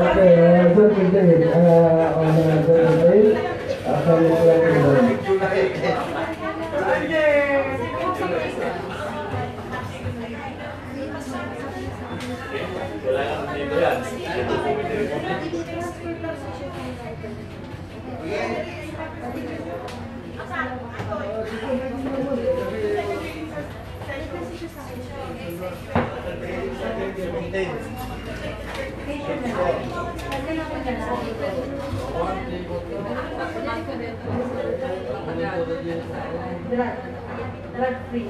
okay, good day. On Thursday, Drug-free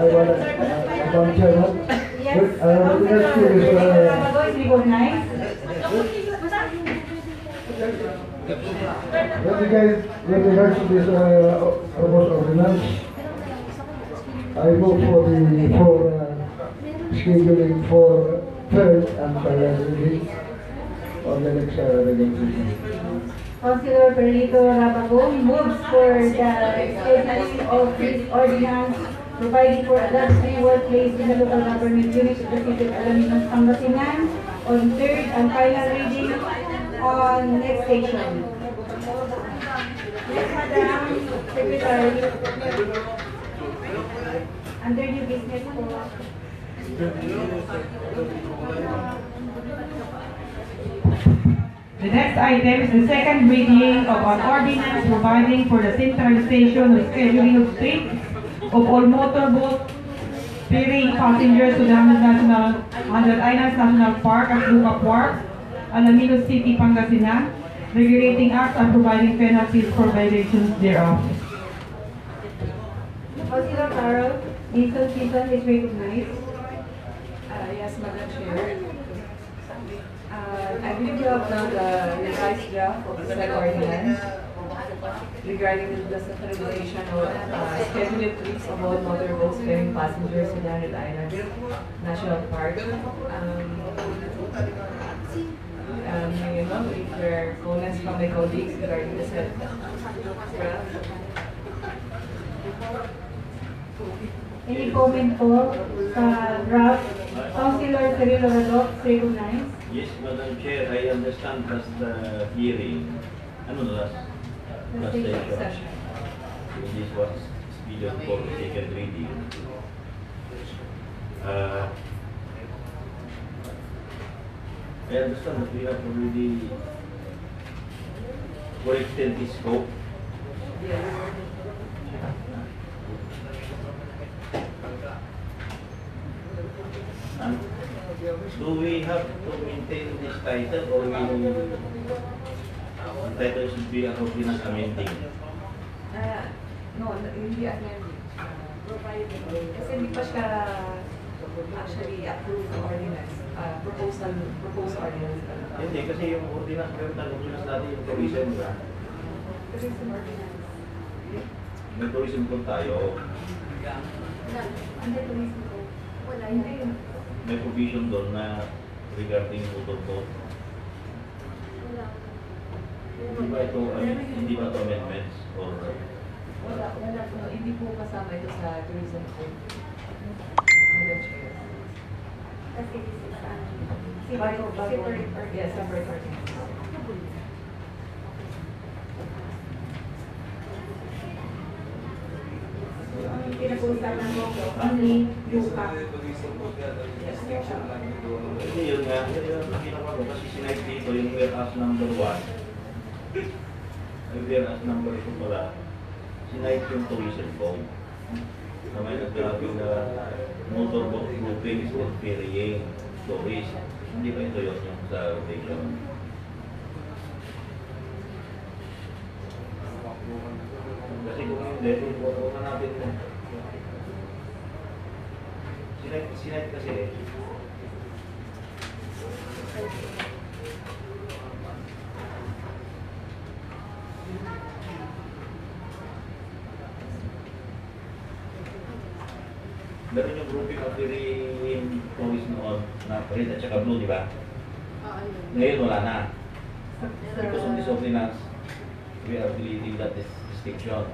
Madam Chairman, yes. With regards to this proposed ordinance, I vote for scheduling for third and final reading on the next regulation. Councilor Perlito Rabagong moves for the scheduling of this ordinance providing for a drug-free workplace in the local government unit of the city of Alaminos, Pangasinan on third and final reading on next session. Yes, Madam Secretary. Under new business po. The next item is the second reading of an ordinance providing for the centralization of scheduling of trips of all motorboat ferrying passengers to the Hundred Islands National Park at Luca Park, Alaminos City, Pangasinan, regulating acts and providing penalties for violations thereof. Councilor Carol, Dizon Season is recognized. Yes, Madam Chair. I believe you have now the revised draft of the said ordinance regarding the centralization of scheduled trips of all motorboats carrying passengers to the Hundred Islands National Park. If there are comments from my colleagues regarding the said draft. Any comment po sa draft? Councilor Cirilo Radok, recognized. Yes, Madam Chair, I understand that's the hearing. Ano na last session? So this was scheduled for the second reading. I understand that we have already corrected the scope. And Do we have to maintain this title or the title should be an ordinance amending? No, hindi amending. Kasi hindi pa siya actually approved ordinance. Proposed ordinance. Hindi, kasi yung ordinance, meron tayong ordinance natin yung tourism, ba? Tourism ordinance. May tourism po tayo. Ano tourism ko? Wala, hindi yun. May provision doon na regarding motor boat. Hindi ba ito, hindi ba ito amendments or Wala po. Hindi po kasama ito sa tourism code. Kasi this is yes, separate ordinance. Ang pinag-uusapan mo ko, only lupa. Hindi yun nga, yun ang ginawa ko kasi sinight dito yung whereas number 1. Yung whereas number 2 pala, sinight yung tourism code. Na may nagsabi na motorboat groupings and ferrying tourist. Hindi ba ito yun yung sa rotation? Kasi kung hindi, huwag na natin mo. Sinight kasi eh. Meron yung grouping of ferrying tourist noon na red at saka blue, di ba? Ngayon wala na. Because of this ordinance, we are deleting that distinction.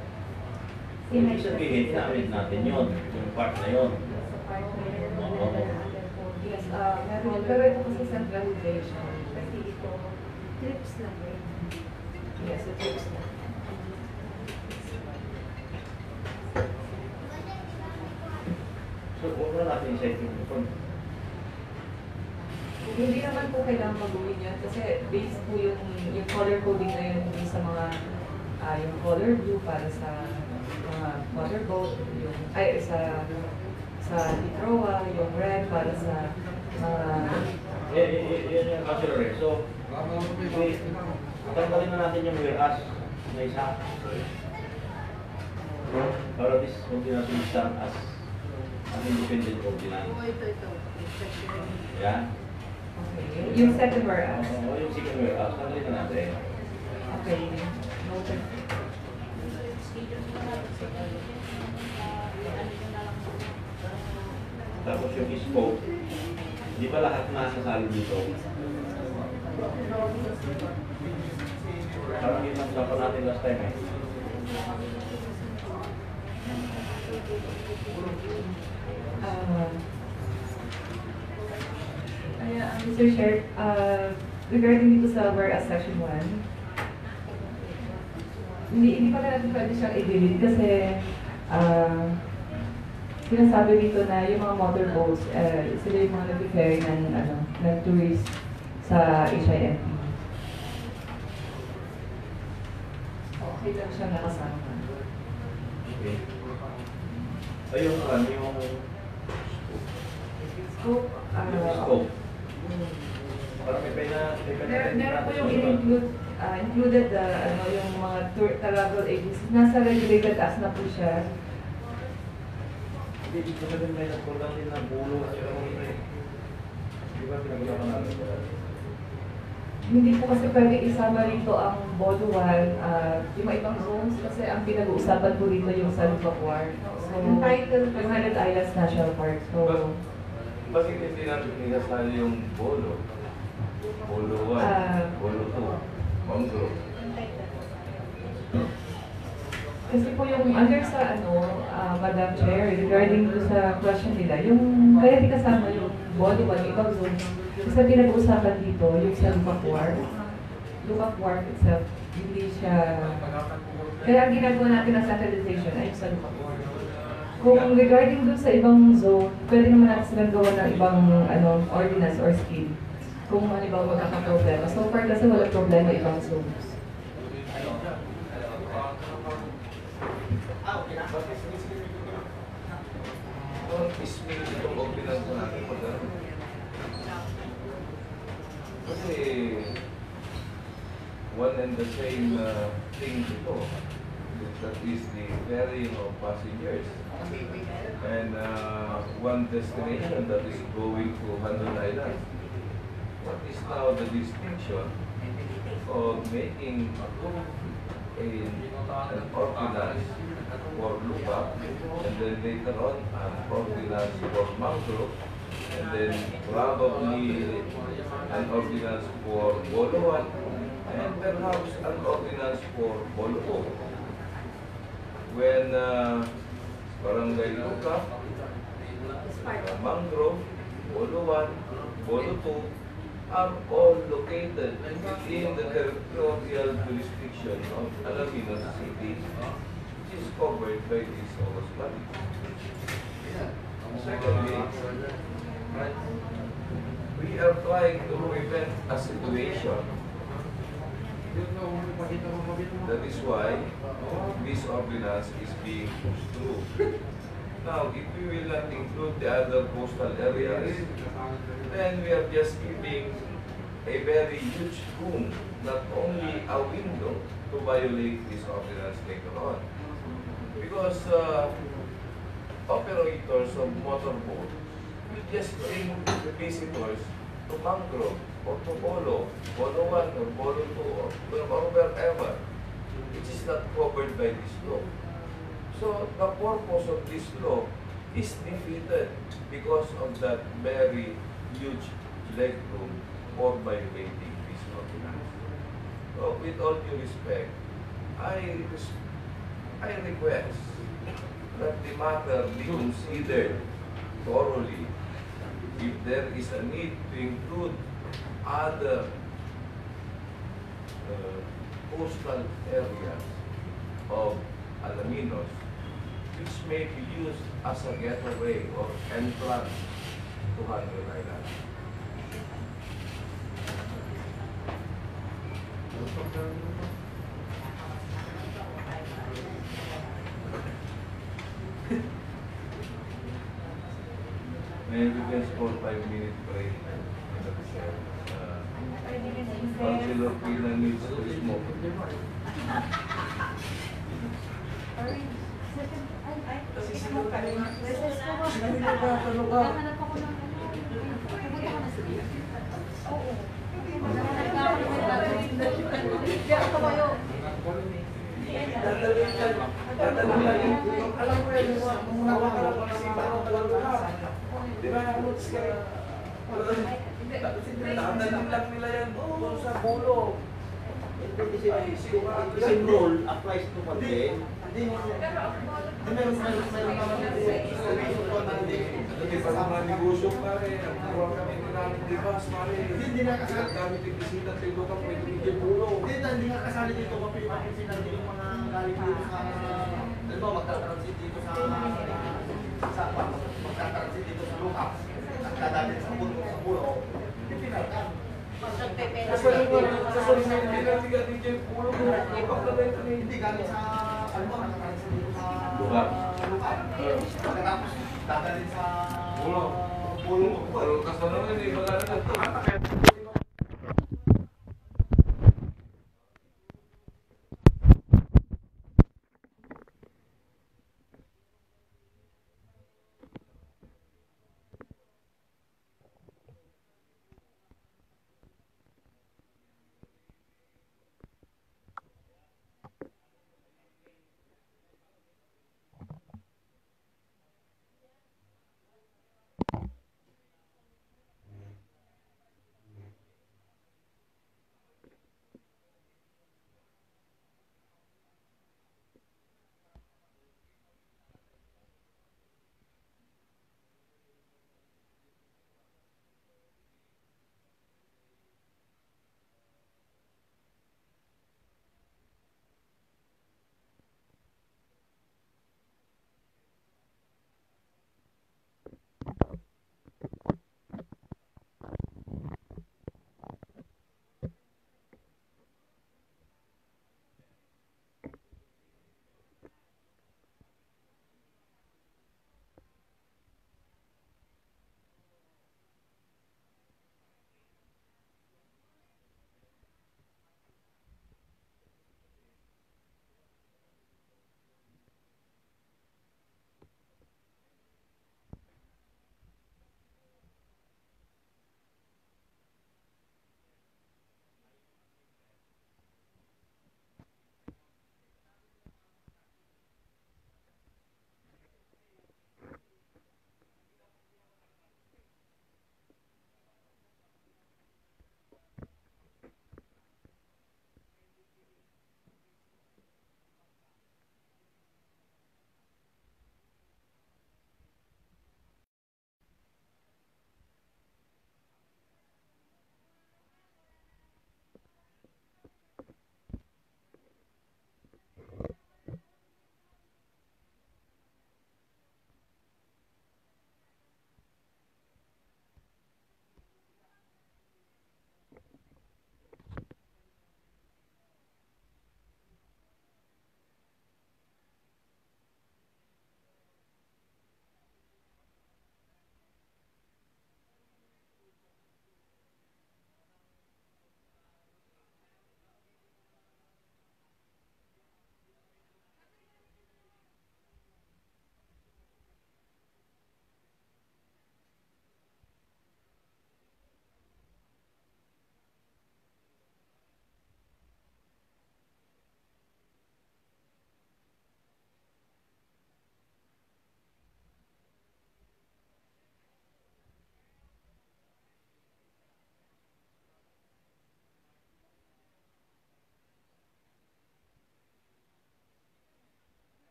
Ibig sabihin, namin natin yun, yung part na yun. Yes, pero ito kasi centralization. Kasi ito, trips lang eh. Yes, it trips na. So, huwag na natin i-set yung phone. Hindi naman po kailangan mag-uwin yan kasi based po yung color coding na yun hindi sa mga yung color blue para sa mga motorboat, yung sa Litroa, yung red para sa mga Yan yung councilor eh. So, tanggalin na natin yung whereas na isa. Para this ordinance will stand as an independent ordinance. Ito. Yan. Okay. Yung second whereas. Oo, yung second whereas. Tanggalin na natin. Okay. Noted. Tapos yung scope, di ba lahat nasasali dito? Parang yun ang usapan natin last time eh. Mr. Chair, regarding dito sa whereas section 1, hindi pa natin pwede siyang i-delete kasi sinasabi dito na yung mga motorboats, sila yung mga nag-ferry ng tourist sa HIMP. Okay lang siya nakasama. Okay. Ayun ka, yung Scope. scope. Parang Meron po yung included yung mga travel agencies. Nasa regulated as na po siya. Hindi ko sabihin may nagprogram din ng bulo at yung di ba pinag-usapan natin ito? Hindi po kasi pwede isama rito ang Boduan, yung mga ibang zones kasi ang pinag-uusapan po rito yung San Bacuar. So, yung Highland Islands National Park. So, bakit hindi natin pinasali yung Bolo? Bolo 1, Bolo 2, Mongro. kasi po yung under sa Madam Chair, regarding to sa question nila, yung kaya di kasama yung Boduan, yung ibang zones, kasi pinag-uusapan dito yung San Bacuar. Lupac itself, hindi siya... Kaya ang ginagawa natin ng centralization ay yung San Bacuar. Kung regarding dun sa ibang zone, pwede naman natin silang gawa ng ibang ordinance or scheme. Kung ano ibang magkakaproblema. So far kasi wala problema ibang zones. Ismail itong ordinance natin pag Kasi one and the same thing ito. That is the ferrying of passengers. And one destination that is going to Handon Island. What is now the distinction of making an ordinance for Lupa, and then later on an ordinance for mangrove, and then probably an ordinance for Boloan, and perhaps an ordinance for Bolopo. When Barangay Lupa, mangrove, Boloan, Bolopo are all located within the territorial jurisdiction of Alaminos City, which is covered by this August Body. Secondly, we are trying to prevent a situation. That is why this ordinance is being pushed through. Now, if we will not include the other coastal areas, then we are just giving a very huge room, not only a window, to violate this ordinance later on. Because operators of motorboat will just bring the visitors to Mangrove or to Bolo 1 or Bolo 2 or wherever, which is not covered by this law. So the purpose of this law is defeated because of that very huge legroom for violating this ordinance. So with all due respect, I request that the matter be considered thoroughly. If there is a need to include other coastal areas of Alaminos, which may be used as a getaway or entrance to Handon Island. May we just for 5-minute break. Councilor Pina needs to smoke. Alam mo yan, nung nawakalap ng di ba, roots kayo? Sinadaling lang nila yan doon sa bulo. The same rule applies to Pagde. Meron Kasi pag mga negosyo pare, ang kami nilalang libas pare. Hindi na kasali. Kami tigisita sa ilo ka pwede bigyan pulo. Hindi nga kasali dito. Mapipapansin natin yung mga galing dito sa... Alam mo, magta-transit dito sa magta-transit dito sa Lucas. Nagdadalit sa pulo. Hindi pinagkan. Kasi sa solusyon, hindi natin bigyan pulo. Hindi galing sa... Alam mo, nagta-transit dito sa Lucas. Pagkatapos, dadalhin sa... Pulo. Pero kasanungan, hindi wala na.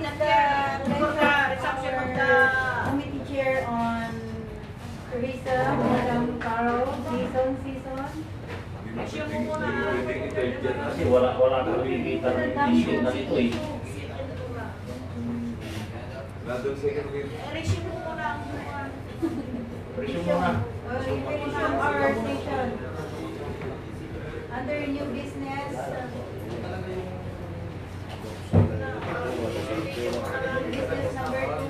reception of the committee chair on Teresa, Madam Carol, season. Resume mo muna. Kasi wala kami kita ng issue na ito eh. Resume mo muna ang Resume mo na. Resume our station. Under new business, business number 2.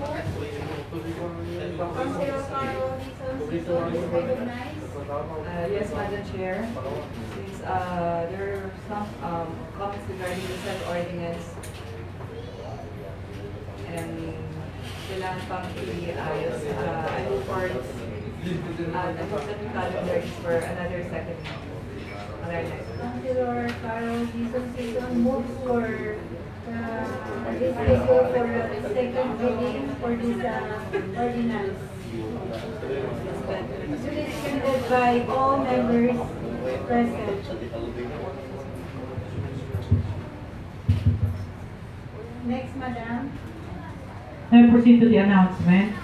Councilor Carol, season is recognized. Yes, Madam Chair. Since there are some comments regarding the said ordinance and kailangan pang i-ayos, I move for the consent calendar is for another second. Councilor Carol, season moves for this schedule for second reading for this ordinance. Duly seconded by all members present. Next, Madam. Now proceed to the announcement.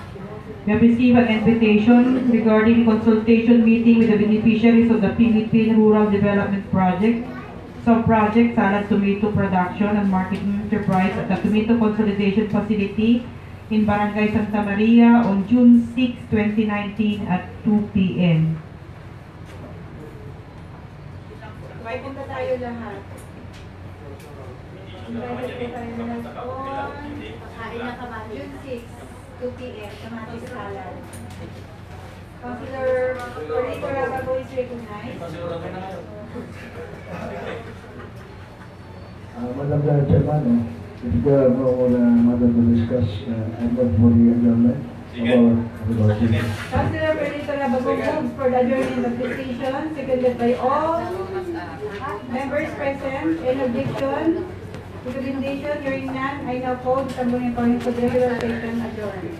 We have received an invitation regarding consultation meeting with the beneficiaries of the Philippine Rural Development Project, sub-project Salad Tomato Production and Marketing Enterprise at the Tomato Consolidation Facility in Barangay Santa Maria on June 6, 2019 at 2 p.m. May punta tayo lahat. Invited po tayo lahat on Kain na kamatis. June 6, 2 p.m. Kamatis Salad. Councilor Corrito Rabago is recognized. Madam Chairman, if you Madam to discuss, I'm not for the adjournment. Councilor Corrito Rabago moves for the adjournment of the session, seconded by all members present. In objection, recommendation, hearing none, I now call the Tambungan County for the regular session adjourned.